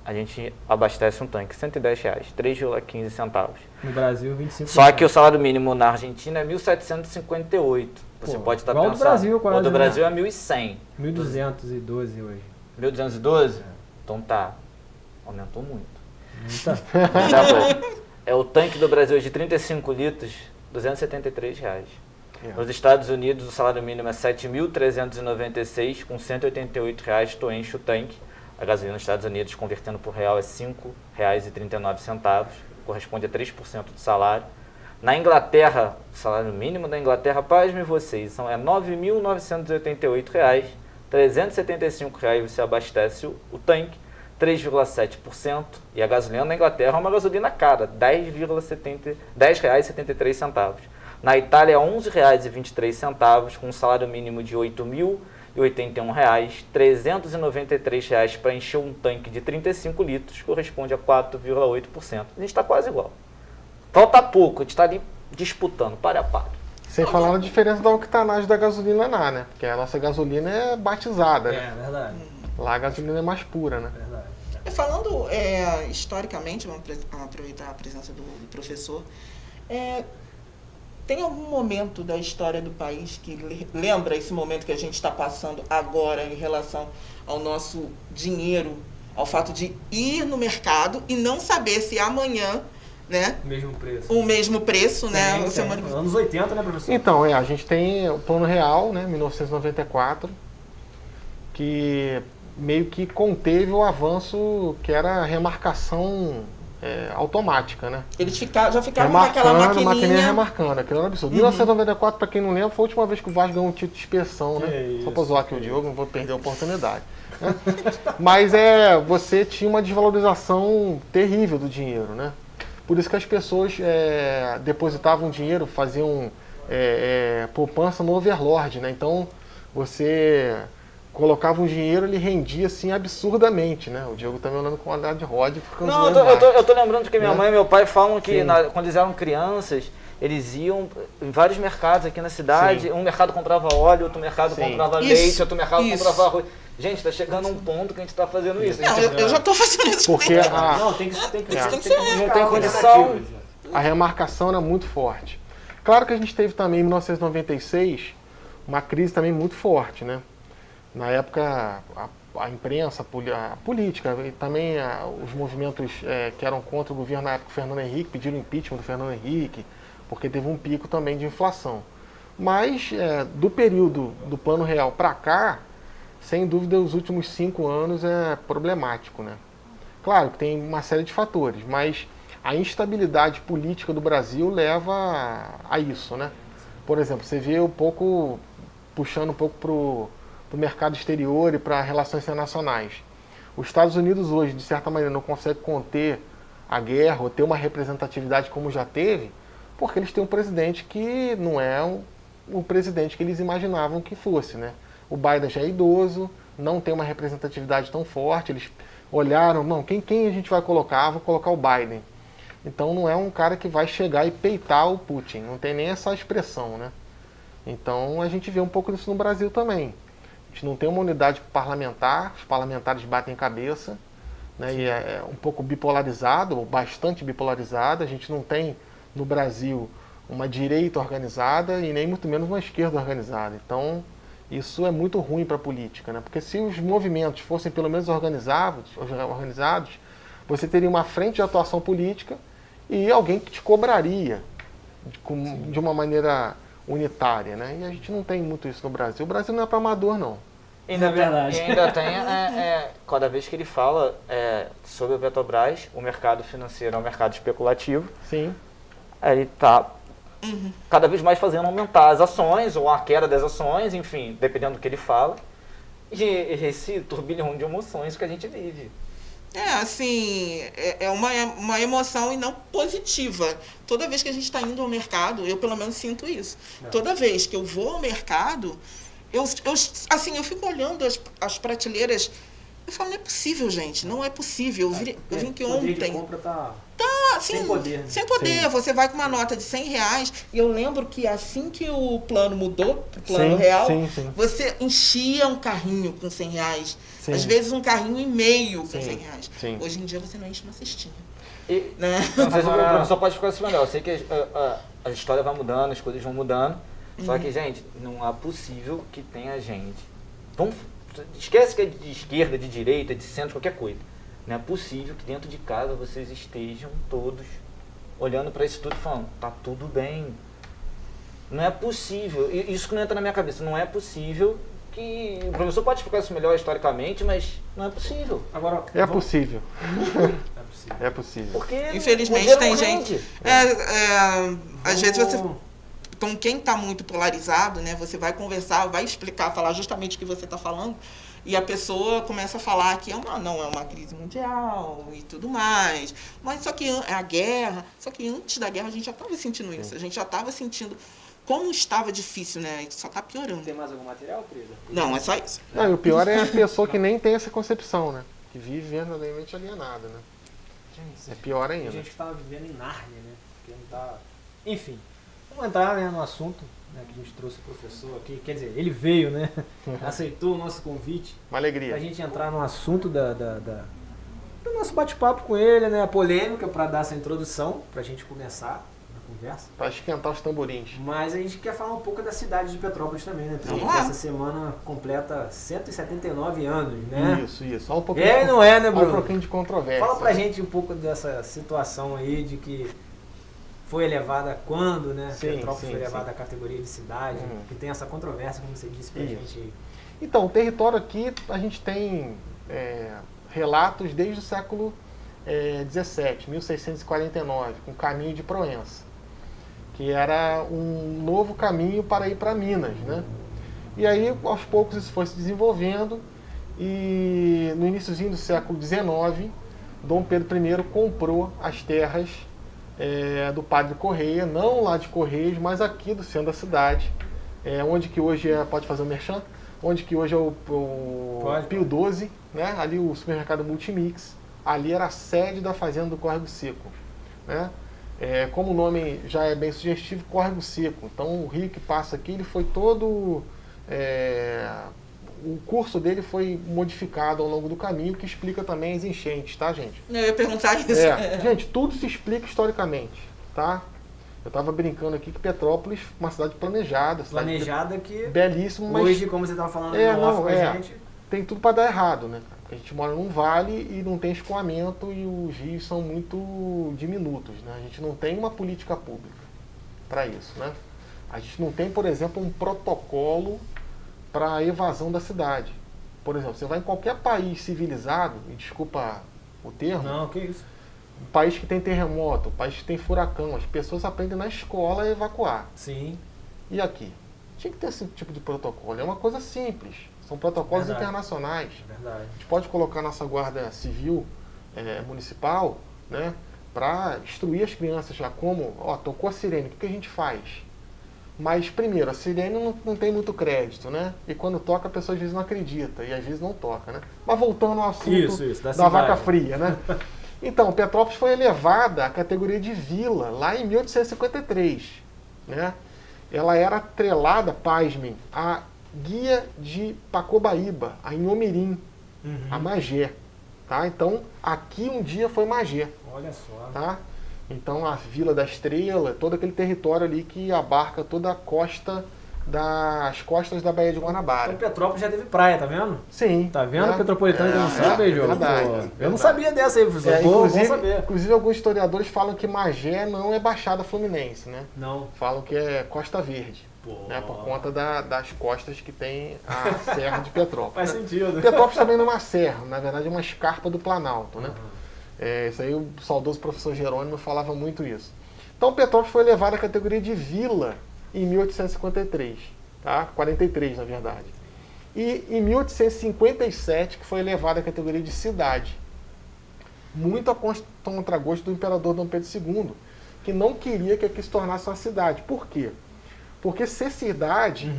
a gente abastece um tanque, R$110, 3,15 centavos. No Brasil, 25%. Só que o salário mínimo na Argentina é 1.758. Você Pô, pode estar igual pensando. do Brasil, quase, O do né? Brasil é 1.100. 1.212 hoje. 1.212? Então tá. Aumentou muito. Muita. Muita coisa. É o tanque do Brasil de 35 litros, R$273. Nos Estados Unidos, o salário mínimo é 7.396, com R$188, tu enche o tanque. A gasolina nos Estados Unidos, convertendo por real, é R$5,39, corresponde a 3% do salário. Na Inglaterra, o salário mínimo da Inglaterra, pasmem vocês, é R$9.988, R$375 você abastece o tanque, 3,7%, e a gasolina na Inglaterra é uma gasolina cara, R$10,73. Na Itália, R$11,23, com um salário mínimo de R$8.081, R$393 para encher um tanque de 35 litros, corresponde a 4,8%. A gente está quase igual. Falta pouco, a gente está ali disputando, para a par. Sem falar na diferença da octanagem da gasolina lá, né? Porque a nossa gasolina é batizada, né? É, verdade. Lá a gasolina é mais pura, né? Verdade. Falando historicamente, vamos aproveitar a presença do professor, tem algum momento da história do país que lembra esse momento que a gente está passando agora em relação ao nosso dinheiro, ao fato de ir no mercado e não saber se amanhã, né, Mesmo preço. o mesmo preço, né? Tem, Você tem. manda- Anos 80, né, professor? Então, a gente tem o Plano Real, né, 1994, que meio que conteve o avanço que era a remarcação automática, né? Eles já ficavam naquela maquininha maquininha. remarcando, aquilo era absurdo. 1994, para quem não lembra, foi a última vez que o Vasco ganhou um título de inspeção, né? Que Só para isso, zoar aqui o Diogo, não vou perder a oportunidade. Né? Mas você tinha uma desvalorização terrível do dinheiro, né? Por isso que as pessoas depositavam dinheiro, faziam poupança no Overlord, né? Então, você colocava um dinheiro, ele rendia assim absurdamente, né? O Diogo tá me olhando com um olhar de rod. Não, eu tô lembrando que minha mãe e meu pai falam que Sim. quando eles eram crianças, eles iam em vários mercados aqui na cidade. Sim. Um mercado comprava óleo, outro mercado Sim. comprava Isso, leite, outro mercado isso. comprava arroz. Gente, tá chegando um ponto que a gente tá fazendo isso. A Não, gente eu já estou fazendo isso. Porque Não, tem que Isso tem que ser não tem condição. a remarcação era muito forte. Claro que a gente teve também, em 1996, uma crise também muito forte, né? Na época, a imprensa, a política, e também os movimentos que eram contra o governo na época do Fernando Henrique, pediram impeachment do Fernando Henrique, porque teve um pico também de inflação. Mas, do período do Plano Real para cá, sem dúvida, os últimos 5 anos é problemático, né? Claro que tem uma série de fatores, mas a instabilidade política do Brasil leva a isso, né? Por exemplo, você vê puxando um pouco para o mercado exterior e para relações internacionais. Os Estados Unidos hoje, de certa maneira, não consegue conter a guerra ou ter uma representatividade como já teve, porque eles têm um presidente que não é o presidente que eles imaginavam que fosse, né? O Biden já é idoso, não tem uma representatividade tão forte, eles olharam, não, quem a gente vai colocar? Vou colocar o Biden. Então não é um cara que vai chegar e peitar o Putin, não tem nem essa expressão, né? Então a gente vê um pouco disso no Brasil também. A gente não tem uma unidade parlamentar, os parlamentares batem cabeça, né? E é um pouco bipolarizado, ou bastante bipolarizado. A gente não tem no Brasil uma direita organizada e nem muito menos uma esquerda organizada. Então isso é muito ruim para a política, né? Porque se os movimentos fossem pelo menos organizados, você teria uma frente de atuação política e alguém que te cobraria de uma maneira unitária, né? E a gente não tem muito isso no Brasil. O Brasil não é para amador, não. Ainda É verdade. E ainda tem, cada vez que ele fala sobre o Petrobras, o mercado financeiro é um mercado especulativo, Sim. ele está cada vez mais fazendo aumentar as ações, ou a queda das ações, enfim, dependendo do que ele fala, e esse turbilhão de emoções que a gente vive. Assim, é uma emoção e não positiva. Toda vez que a gente está indo ao mercado, eu pelo menos sinto isso. Toda vez que eu vou ao mercado, eu fico olhando as prateleiras, eu falo, não é possível, gente, não é possível. Eu vim aqui O poder de ontem. compra tá assim, Sem poder, né? sem poder. Você vai com uma nota de R$100 e eu lembro que assim que o plano mudou pro plano real, você enchia um carrinho com R$100. Sim. Às vezes um carrinho e meio com Sim. R$100. Sim. Hoje em dia você não enche uma cestinha. E, Né? não sei se o professor pode ficar assim, eu sei que a história vai mudando, as coisas vão mudando. Só que, gente, não é possível que tenha gente. Esquece que é de esquerda, de direita, de centro, qualquer coisa. Não é possível que dentro de casa vocês estejam todos olhando para isso tudo e falando, tá tudo bem. Não é possível. Isso que não entra na minha cabeça. Não é possível que... O professor pode explicar isso melhor historicamente, mas não é possível. Agora, É possível. É possível. É possível. Porque o infelizmente dinheiro tem não gente. rende. Às vezes você. Com quem está muito polarizado, né? Você vai conversar, vai explicar, falar justamente o que você está falando, e a pessoa começa a falar que não é uma crise mundial e tudo mais. Mas só que é a guerra. Só que antes da guerra a gente já estava sentindo isso. A gente já estava sentindo como estava difícil, né? Isso só está piorando. Tem mais algum material, Prida? Não, é só isso. Não, e o pior é a pessoa que nem tem essa concepção, né? Que vive verdadeiramente alienada, né? É pior Tem ainda. gente que estava vivendo em Nárnia, né? Porque não tá... Enfim, vamos entrar, né, no assunto, né, que a gente trouxe o professor aqui. Quer dizer, ele veio, né? Aceitou o nosso convite. Uma alegria. Pra gente entrar no assunto do nosso bate-papo com ele, né? A polêmica, para dar essa introdução, pra gente começar a conversa. Pra esquentar os tamborins. Mas a gente quer falar um pouco da cidade de Petrópolis também, né? Porque Vamos lá. essa semana completa 179 anos, né? Isso. Só um pouquinho. É, não é, né, Só um Bruno? pouquinho de controvérsia. Fala pra gente um pouco dessa situação aí de que foi elevada quando, né? Sim, Petrópolis sim, foi elevada sim. à categoria de cidade, que tem essa controvérsia, como você disse pra Isso. gente aí. Então, o território aqui, a gente tem relatos desde o século XVII, 1649, com o caminho de Proença, que era um novo caminho para ir para Minas, né? E aí, aos poucos, isso foi se desenvolvendo e no iniciozinho do século XIX, Dom Pedro I comprou as terras do Padre Correia, não lá de Correios, mas aqui do centro da cidade, onde que hoje pode fazer o merchan? Onde que hoje é o Pio XII, né? Ali o supermercado Multimix, ali era a sede da fazenda do Córrego Seco, né? Como o nome já é bem sugestivo, Córrego Seco. Então o rio que passa aqui, ele foi todo... o curso dele foi modificado ao longo do caminho, que explica também as enchentes, tá, gente? Eu ia perguntar isso. Gente, tudo se explica historicamente, tá? Eu tava brincando aqui que Petrópolis é uma cidade planejada. Planejada que Belíssimo, mas hoje, como você tava falando no off com a gente... tem tudo para dar errado, né? Porque a gente mora num vale e não tem escoamento e os rios são muito diminutos, né? A gente não tem uma política pública para isso, né? A gente não tem, por exemplo, um protocolo para a evasão da cidade. Por exemplo, você vai em qualquer país civilizado, e desculpa o termo, Não, que isso? um país que tem terremoto, um país que tem furacão, as pessoas aprendem na escola a evacuar. Sim. E aqui? Tinha que ter esse tipo de protocolo. É uma coisa simples. São protocolos Verdade. internacionais. Verdade. A gente pode colocar nossa guarda civil municipal, né, para instruir as crianças já como, tocou a sirene, o que a gente faz? Mas, primeiro, a sirene não tem muito crédito, né? E quando toca, a pessoa às vezes não acredita, e às vezes não toca, né? Mas voltando ao assunto Isso, da da vaca cidade. fria, né? Então, Petrópolis foi elevada à categoria de vila lá em 1853, né? Ela era atrelada, pasmem, à Guia de Pacobaíba, a Inhomirim, a Magé, tá? Então, aqui um dia foi Magé, Olha só. tá? Então, a Vila da Estrela, todo aquele território ali que abarca toda a costa as costas da Baía de Guanabara. Então Petrópolis já teve praia, tá vendo? Sim. Tá vendo? né? Petropolitano que não sabe, João? verdade, Pô, verdade. eu não sabia dessa aí, professor. Bom saber. Inclusive, alguns historiadores falam que Magé não é Baixada Fluminense, né? Não. Falam que é Costa Verde, né? Por conta das costas que tem a Serra de Petrópolis. Faz né? sentido. Petrópolis também não é uma serra, na verdade é uma escarpa do Planalto, né? Isso aí o saudoso professor Jerônimo falava muito isso. Então Petrópolis foi elevada à categoria de vila em 1853, tá? 43 na verdade. E em 1857 que foi elevada à categoria de cidade. Muito a contragosto do imperador Dom Pedro II, que não queria que aqui se tornasse uma cidade. Por quê? Porque ser cidade,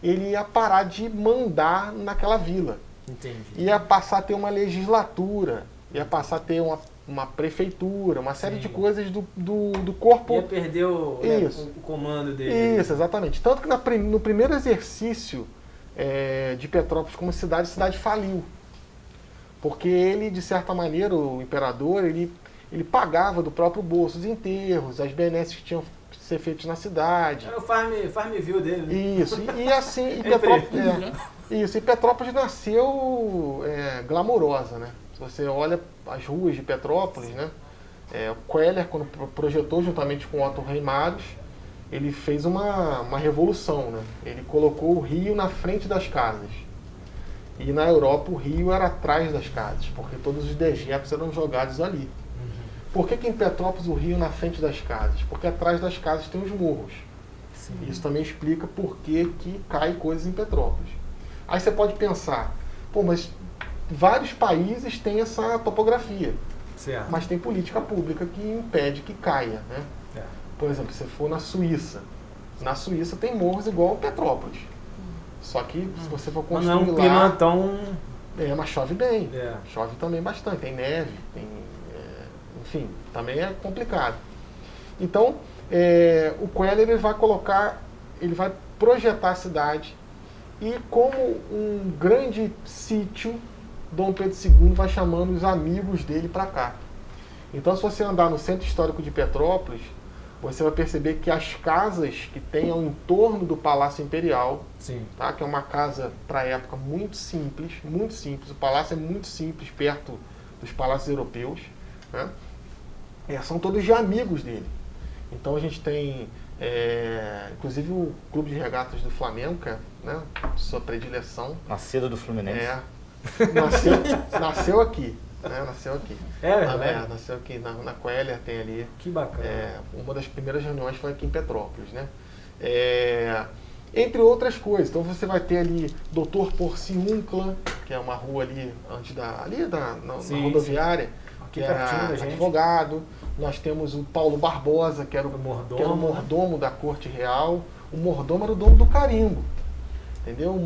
ele ia parar de mandar naquela vila. Entendi. Ia passar a ter uma legislatura, ia passar a ter uma uma prefeitura, uma série de coisas do corpo. Ia perder o comando dele. Isso, exatamente. Tanto que no primeiro exercício de Petrópolis como cidade, a cidade faliu. Porque ele, de certa maneira, o imperador, ele pagava do próprio bolso os enterros, as benesses que tinham que ser feitas na cidade. Era o Farmville dele, né? Isso, e assim, e Petrópolis nasceu glamourosa, né? Se você olha as ruas de Petrópolis, né? O Queller, quando projetou juntamente com Otto Reimarus, ele fez uma revolução, né? Ele colocou o rio na frente das casas. E na Europa o rio era atrás das casas, porque todos os dejetos eram jogados ali. Por que em Petrópolis o rio na frente das casas? Porque atrás das casas tem os morros. Sim. Isso também explica por que cai coisas em Petrópolis. Aí você pode pensar, mas vários países têm essa topografia. Certo. Mas tem política pública que impede que caia, né? Por exemplo, se for na Suíça tem morros igual a Petrópolis. Só que se você for construir não é um clima tão... mas chove bem. Chove também bastante. Tem neve, enfim, também é complicado. Então, o Queller ele vai projetar a cidade e como um grande sítio, Dom Pedro II vai chamando os amigos dele para cá. Então, se você andar no centro histórico de Petrópolis, você vai perceber que as casas que tem ao entorno do Palácio Imperial, tá? Que é uma casa para a época muito simples, o palácio é muito simples, perto dos palácios europeus, né? São todos de amigos dele. Então a gente tem, inclusive o Clube de Regatas do Flamengo, que é, né, sua predileção. Nascida do Fluminense. Nasceu aqui. Nasceu aqui. Nasceu aqui na Queller, tem ali. Que bacana. Uma das primeiras reuniões foi aqui em Petrópolis, né? Entre outras coisas. Então você vai ter ali Dr. Porciúncula, que é uma rua ali antes na rodoviária, que é advogado. Nós temos o Paulo Barbosa, que era o mordomo da Corte Real. O mordomo era o dono do carimbo. Entendeu?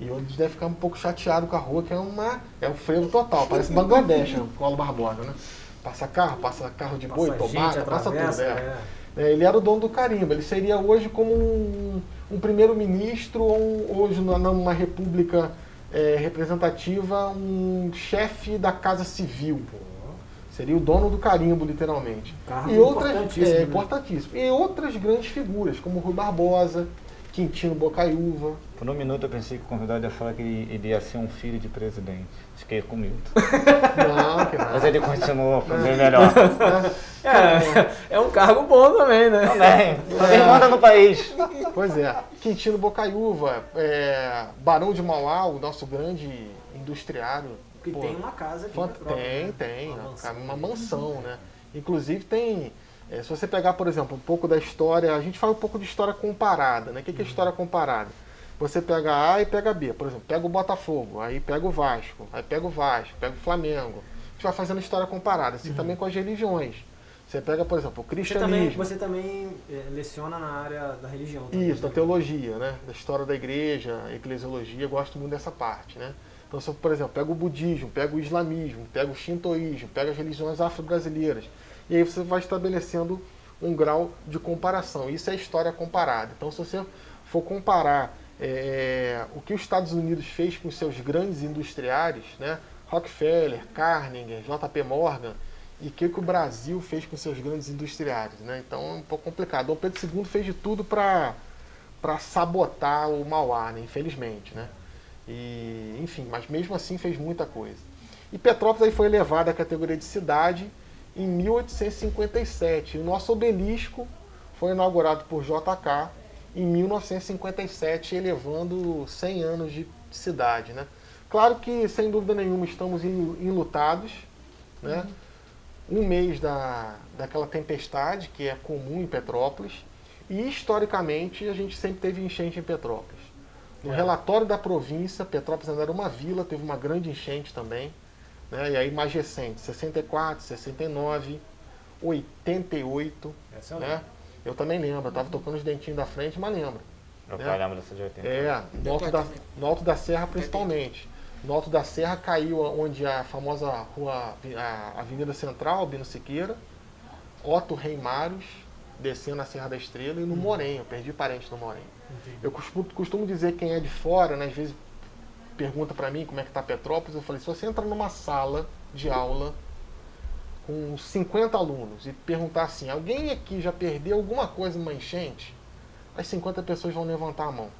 E hoje deve ficar um pouco chateado com a rua, que é um frevo total, parece Bangladesh, o Paulo Barbosa, né? Passa carro de boi, tomate, passa tudo. Ele era o dono do carimbo, ele seria hoje como um primeiro-ministro, ou hoje numa república representativa, um chefe da Casa Civil. Seria o dono do carimbo, literalmente. Importantíssimo. E outras grandes figuras, como Rui Barbosa, Quintino Bocaiúva. Por um minuto eu pensei que o convidado ia falar que ele ia ser um filho de presidente. Fiquei com medo. Não, que nada. Mas ele continuou, foi bem melhor. É um cargo bom também, né? Também manda no país. Pois é. Quintino Bocaiúva, Barão de Mauá, o nosso grande industriário. Que tem uma casa aqui. Tem. Uma mansão, né? Inclusive tem... se você pegar, por exemplo, um pouco da história, a gente fala um pouco de história comparada, né? O que é história comparada? Você pega A e pega B, por exemplo, pega o Botafogo, aí pega o Vasco, pega o Flamengo. A gente vai fazendo história comparada, assim também com as religiões. Você pega, por exemplo, o cristianismo. Você também leciona na área da religião. Isso, da teologia, né? Da história da igreja, eclesiologia, eu gosto muito dessa parte, né? Então, se, por exemplo, pega o budismo, pega o islamismo, pega o shintoísmo, pega as religiões afro-brasileiras. E aí você vai estabelecendo um grau de comparação. Isso é história comparada. Então, se você for comparar o que os Estados Unidos fez com os seus grandes industriários, né? Rockefeller, Carnegie, JP Morgan, e o que o Brasil fez com os seus grandes industriários, né? Então é um pouco complicado. Dom Pedro II fez de tudo para sabotar o Mauá, né? Infelizmente, né? E, enfim, mas mesmo assim fez muita coisa. E Petrópolis aí foi elevada à categoria de cidade em 1857. E o nosso obelisco foi inaugurado por JK em 1957, elevando 100 anos de cidade, né? Claro que, sem dúvida nenhuma, estamos enlutados, né? Um mês daquela tempestade, que é comum em Petrópolis, e, historicamente, a gente sempre teve enchente em Petrópolis. No relatório da província, Petrópolis ainda era uma vila, teve uma grande enchente também, né? E aí mais recente, 64, 69, 88, né? Eu também lembro, eu estava tocando os dentinhos da frente, mas lembro. Meu pai lembra dessa de 80. No Alto da Serra principalmente. No Alto da Serra caiu onde a famosa rua, a Avenida Central, Bino Siqueira, Otto Reimários, descendo a Serra da Estrela, e no Morém, eu perdi parente no Morém. Eu costumo dizer quem é de fora, né, às vezes pergunta para mim como é que tá Petrópolis, eu falei, se você entra numa sala de aula com 50 alunos e perguntar assim, alguém aqui já perdeu alguma coisa numa enchente? As 50 pessoas vão levantar a mão.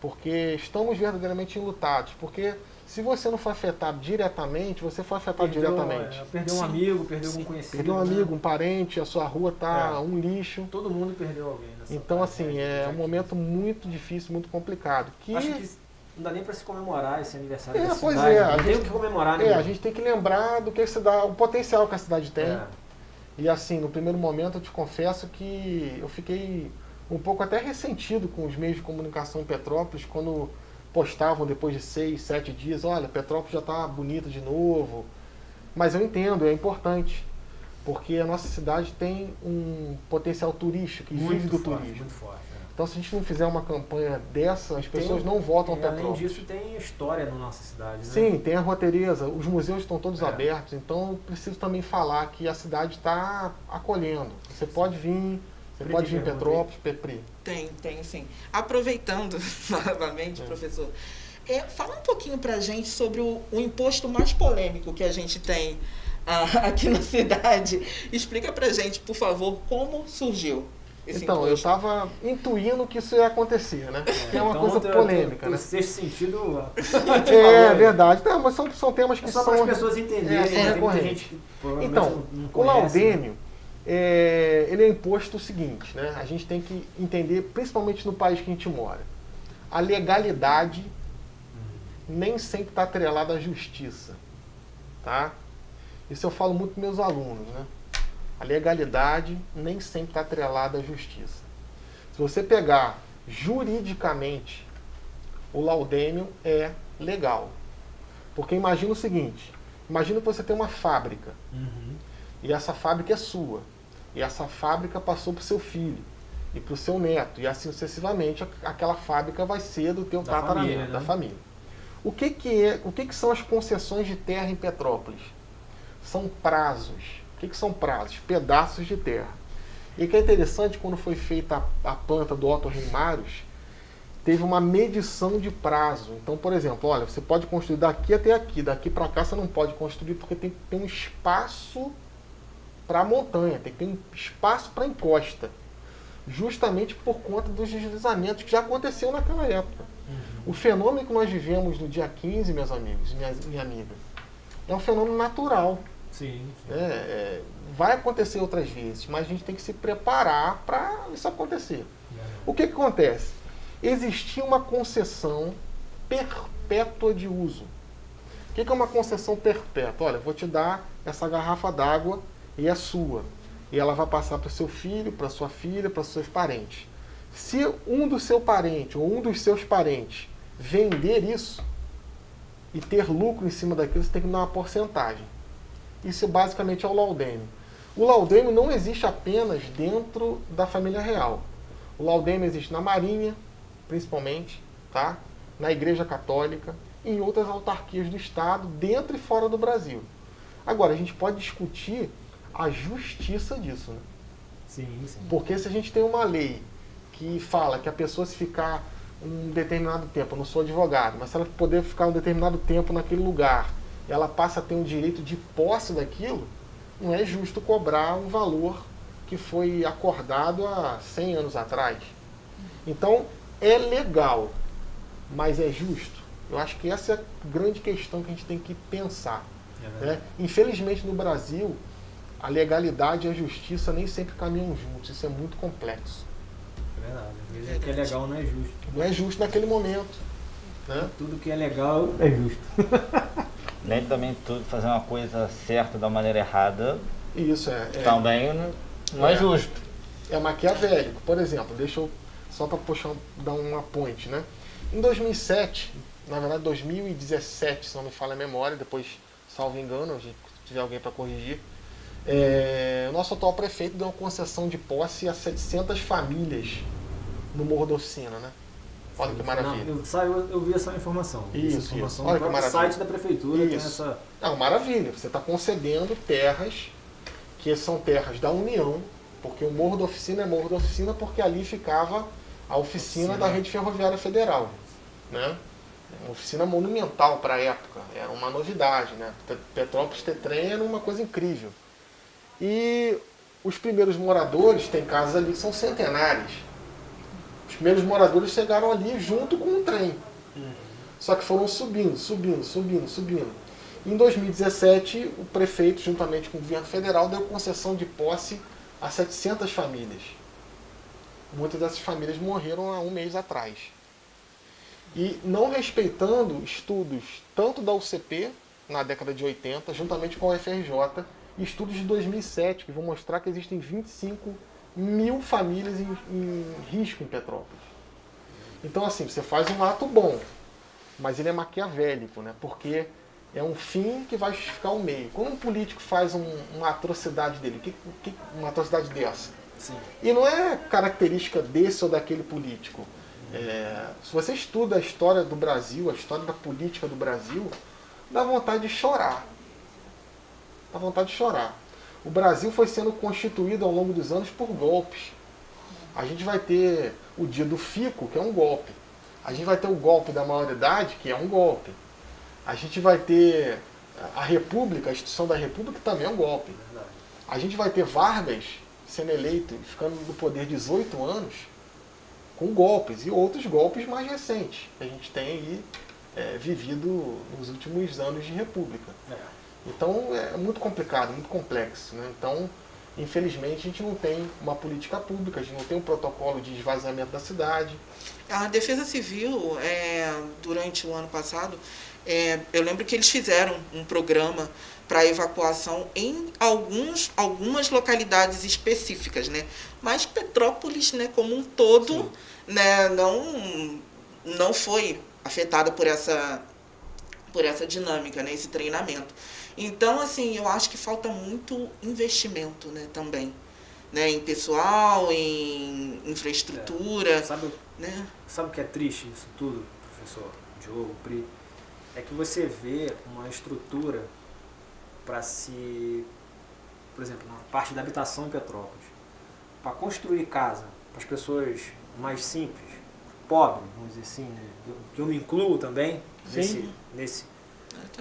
Porque estamos verdadeiramente enlutados. Porque se você não for afetado diretamente, você foi afetado diretamente. Perdeu um amigo, perdeu algum conhecido. Perdeu um amigo, um parente, a sua rua tá um lixo. Todo mundo perdeu alguém. Então, assim, é um momento muito difícil, muito complicado. Acho que não dá nem para se comemorar esse aniversário da pois cidade. a Não tem o que comemorar, né? A gente tem que lembrar do que a cidade, o potencial que a cidade tem. E assim, no primeiro momento eu te confesso que eu fiquei um pouco até ressentido com os meios de comunicação em Petrópolis, quando postavam depois de 6, 7 dias, olha, Petrópolis já está bonita de novo. Mas eu entendo, é importante, porque a nossa cidade tem um potencial turístico, que vive do turismo. Muito forte. Então, se a gente não fizer uma campanha dessa, as pessoas não voltam a Petrópolis. Além disso, tem história na nossa cidade, né? Sim, tem a Roteireza, os museus estão todos abertos, então eu preciso também falar que a cidade está acolhendo. Você pode vir, pode vir em Petrópolis, Pepri. Tem sim. Aproveitando novamente, professor, fala um pouquinho pra gente sobre o imposto mais polêmico que a gente tem aqui na cidade. Explica pra gente, por favor, como surgiu. Então, eu estava intuindo que isso ia acontecer, né? Que é uma coisa polêmica, né? Sexto sentido... É verdade. Não, mas são temas que só para as pessoas entenderem. São recorrentes. Então, o laudêmio, ele é imposto o seguinte, né? A gente tem que entender, principalmente no país que a gente mora, a legalidade nem sempre está atrelada à justiça, tá? Isso eu falo muito para meus alunos, né? A legalidade nem sempre está atrelada à justiça. Se você pegar juridicamente, o laudêmio é legal. Porque imagina o seguinte, imagina que você tem uma fábrica, e essa fábrica é sua, e essa fábrica passou para o seu filho, e para o seu neto, e assim sucessivamente, aquela fábrica vai ser do teu tataraneto, da família. O que são as concessões de terra em Petrópolis? São prazos. O que são prazos? Pedaços de terra. E o que é interessante, quando foi feita a planta do Otto Reimários, teve uma medição de prazo. Então, por exemplo, olha, você pode construir daqui até aqui, daqui para cá você não pode construir porque tem que ter um espaço para a montanha, tem que ter um espaço para a encosta. Justamente por conta dos deslizamentos que já aconteceu naquela época. O fenômeno que nós vivemos no dia 15, meus amigos, minha amiga, é um fenômeno natural. Sim. Vai acontecer outras vezes, mas a gente tem que se preparar para isso acontecer. O que acontece? Existia uma concessão perpétua de uso. O que é uma concessão perpétua? Olha, vou te dar essa garrafa d'água e é sua. E ela vai passar para o seu filho, para sua filha, para os seus parentes. Se um do seu parente ou um dos seus parentes vender isso e ter lucro em cima daquilo, você tem que dar uma porcentagem. Isso basicamente é o laudêmio. O laudêmio não existe apenas dentro da família real. O laudêmio existe na Marinha, principalmente, tá? Na Igreja Católica e em outras autarquias do Estado, dentro e fora do Brasil. Agora, a gente pode discutir a justiça disso, né? Sim. Porque se a gente tem uma lei que fala que a pessoa, se ficar um determinado tempo, eu não sou advogado, mas se ela puder ficar um determinado tempo naquele lugar, ela passa a ter um direito de posse daquilo, não é justo cobrar um valor que foi acordado há 100 anos atrás. Então, é legal, mas é justo? Eu acho que essa é a grande questão que a gente tem que pensar. Né? Infelizmente, no Brasil, a legalidade e a justiça nem sempre caminham juntos. Isso é muito complexo. É verdade. Mesmo que é legal não é justo. Não é justo naquele momento. Né? Tudo que é legal é justo. Nem também tudo fazer uma coisa certa da maneira errada. Isso também não é justo. É maquiavélico. Por exemplo, deixa eu só para dar uma ponte, né? Em 2007, na verdade 2017, se não me falha a memória, depois, salvo engano, se tiver alguém para corrigir, o nosso atual prefeito deu uma concessão de posse a 700 famílias no Morro da Oficina, né? Olha que maravilha. Eu vi essa informação. Isso. Informação Olha no que próprio maravilha. site da prefeitura. Tem Isso. essa... Não, maravilha. Você está concedendo terras que são terras da União, porque o Morro da Oficina é Morro da Oficina porque ali ficava a oficina da Rede Ferroviária Federal, né? Uma oficina monumental para a época, era uma novidade, né? Petrópolis ter trem era uma coisa incrível. E os primeiros moradores, tem casas ali que são centenárias. Os primeiros moradores chegaram ali junto com o trem. Só que foram subindo. Em 2017, o prefeito, juntamente com o governo federal, deu concessão de posse a 700 famílias. Muitas dessas famílias morreram há um mês atrás. E não respeitando estudos tanto da UCP, na década de 80, juntamente com a UFRJ, e estudos de 2007, que vão mostrar que existem 25 mil famílias em risco em Petrópolis. Então, assim, você faz um ato bom, mas ele é maquiavélico, né? Porque é um fim que vai justificar o meio. Quando um político faz uma atrocidade dele, uma atrocidade dessa? Sim. E não é característica desse ou daquele político. Se você estuda a história do Brasil, a história da política do Brasil, dá vontade de chorar. Dá vontade de chorar. O Brasil foi sendo constituído ao longo dos anos por golpes. A gente vai ter o dia do fico, que é um golpe. A gente vai ter o golpe da maioridade, que é um golpe. A gente vai ter a República, a instituição da República, que também é um golpe. A gente vai ter Vargas sendo eleito e ficando no poder 18 anos com golpes e outros golpes mais recentes que a gente tem aí vivido nos últimos anos de República. Então é muito complicado, muito complexo, né? Então, infelizmente, a gente não tem uma política pública, a gente não tem um protocolo de esvaziamento da cidade. A Defesa Civil, durante o ano passado, eu lembro que eles fizeram um programa para evacuação em algumas localidades específicas, né? Mas Petrópolis, né, como um todo, né, não foi afetada por essa dinâmica, né, esse treinamento. Então, assim, eu acho que falta muito investimento, né, também, né, em pessoal, em infraestrutura. Sabe o que é triste isso tudo, professor Diogo, Pri? É que você vê uma estrutura para por exemplo, na parte da habitação em Petrópolis, para construir casa para as pessoas mais simples, pobres, vamos dizer assim, né? Que eu me incluo também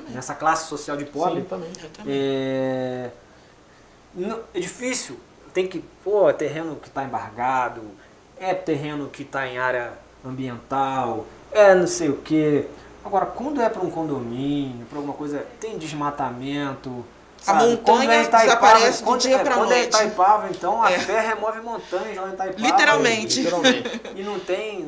nessa classe social de pobre. Sim, também. É difícil, tem que, é terreno que está embargado, é terreno que está em área ambiental, não sei o quê. Agora, quando é para um condomínio, para alguma coisa, tem desmatamento. A montanha desaparece de dia para noite. Quando é Itaipava, então, a fé remove montanhas lá em Itaipava. Literalmente. E não tem,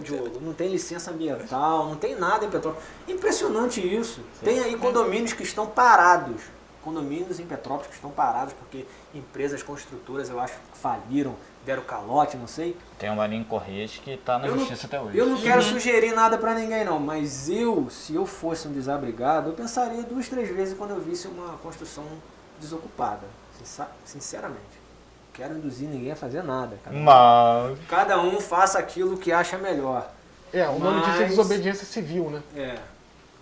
Diogo, não tem licença ambiental, não tem nada em Petrópolis. Impressionante isso. Tem aí condomínios que estão parados. Condomínios em Petrópolis que estão parados porque empresas construtoras, eu acho, faliram, deram calote, não sei. Tem uma linha em Correios que está na justiça até hoje. Eu não quero sugerir nada pra ninguém não, mas se eu fosse um desabrigado, eu pensaria 2, 3 vezes quando eu visse uma construção desocupada. Sinceramente. Não quero induzir ninguém a fazer nada. Cada um faça aquilo que acha melhor. O nome disso é desobediência civil, né?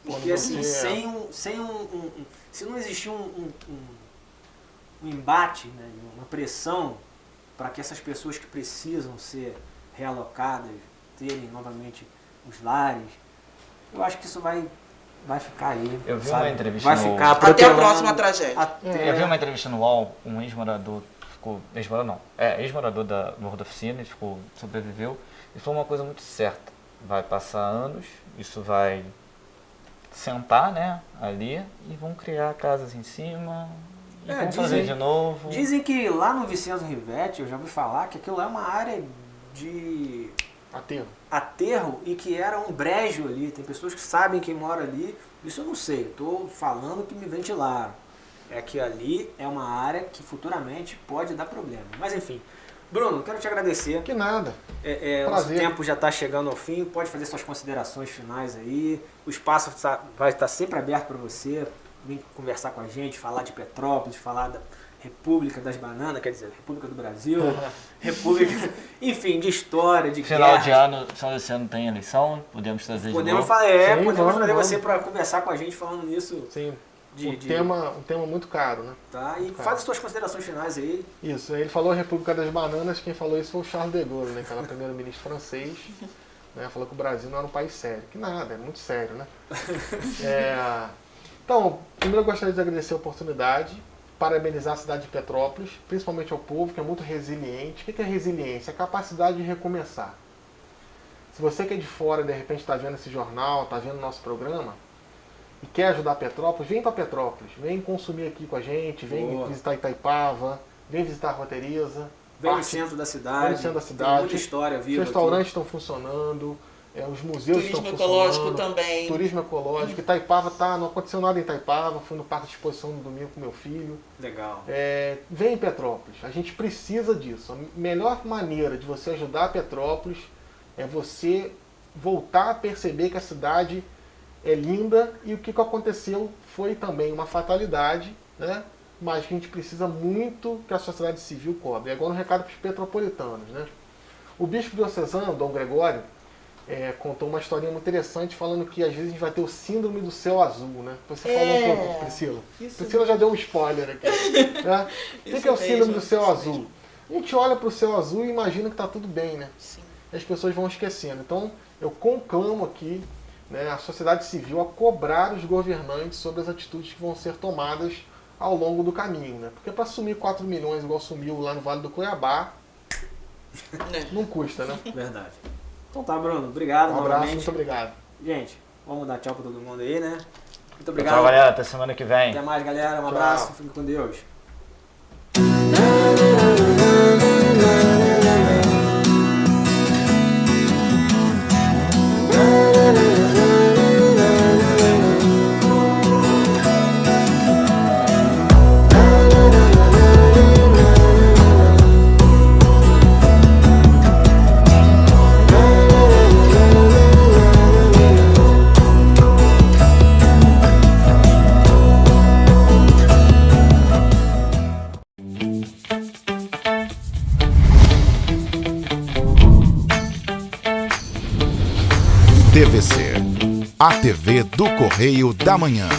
Porque assim, se não existir um embate, né, uma pressão para que essas pessoas que precisam ser realocadas, terem novamente os lares, eu acho que isso vai ficar aí. Eu vi sabe? uma entrevista vai no... ficar Até a próxima tragédia. Eu vi uma entrevista no UOL, um ex-morador da Morro da Oficina, ele sobreviveu, e falou uma coisa muito certa: vai passar anos, isso vai sentar, né, ali, e vão criar casas em cima, e vão fazer de novo. Dizem que lá no Vicenzo Rivetti, eu já ouvi falar que aquilo é uma área de aterro e que era um brejo ali. Tem pessoas que sabem quem mora ali. Isso eu não sei, estou falando que me ventilaram. É que ali é uma área que futuramente pode dar problema. Mas enfim, Bruno, quero te agradecer. Que nada. O nosso tempo já está chegando ao fim. Pode fazer suas considerações finais aí. O espaço vai estar sempre aberto para você. Vem conversar com a gente, falar de Petrópolis, falar da República das Bananas, quer dizer, República do Brasil, República, enfim, de história, de Final de guerra. ano, só esse ano tem eleição, podemos trazer de Podemos novo. falar, Sim, podemos vamos, trazer vamos. você para conversar com a gente falando nisso. Sim, De- um tema muito caro, né? Tá? E faz as suas considerações finais aí. Isso, ele falou República das Bananas, quem falou isso foi o Charles de Gaulle, né, que era o primeiro-ministro francês, né, falou que o Brasil não era um país sério. Que nada, é muito sério, né? Então, primeiro eu gostaria de agradecer a oportunidade, parabenizar a cidade de Petrópolis, principalmente ao povo, que é muito resiliente. O que é resiliência? É a capacidade de recomeçar. Se você que é de fora, de repente está vendo esse jornal, está vendo o nosso programa, e quer ajudar Petrópolis, vem para Petrópolis, vem consumir aqui com a gente, vem Boa. visitar Itaipava, vem visitar a Rua Teresa. Vem no Parte- centro da cidade. vem no centro da Tem cidade. muita história Os viva restaurantes estão funcionando, os museus Turismo estão ecológico funcionando. também. Turismo ecológico. Itaipava não aconteceu nada em Itaipava, fui no parque de exposição no domingo com meu filho. aqui. Legal. Vem em Petrópolis, a gente precisa disso. A melhor maneira de você ajudar Petrópolis é você voltar a perceber que a cidade é linda e o que aconteceu foi também uma fatalidade, né? Mas que a gente precisa muito que a sociedade civil cobre. E agora um recado para os petropolitanos, né? O bispo diocesano, Dom Gregório, contou uma historinha muito interessante falando que às vezes a gente vai ter o síndrome do céu azul, né? Você falou um pouco, Priscila. Priscila já deu um spoiler aqui. Né? O que é o síndrome do céu azul? A gente olha para o céu azul e imagina que está tudo bem, né? Sim. E as pessoas vão esquecendo. Então, eu conclamo aqui, né, a sociedade civil a cobrar os governantes sobre as atitudes que vão ser tomadas ao longo do caminho, né? Porque para assumir 4 milhões igual sumiu lá no Vale do Cuiabá, Né? não custa, né? Verdade. Então tá, Bruno. Obrigado Um abraço, novamente. muito obrigado. Gente, vamos dar tchau pra todo mundo aí, né? Muito Tchau, obrigado. galera. Até semana que vem. Até mais, galera. Um Tchau. abraço. Fique com Deus. TVC, a TV do Correio da Manhã.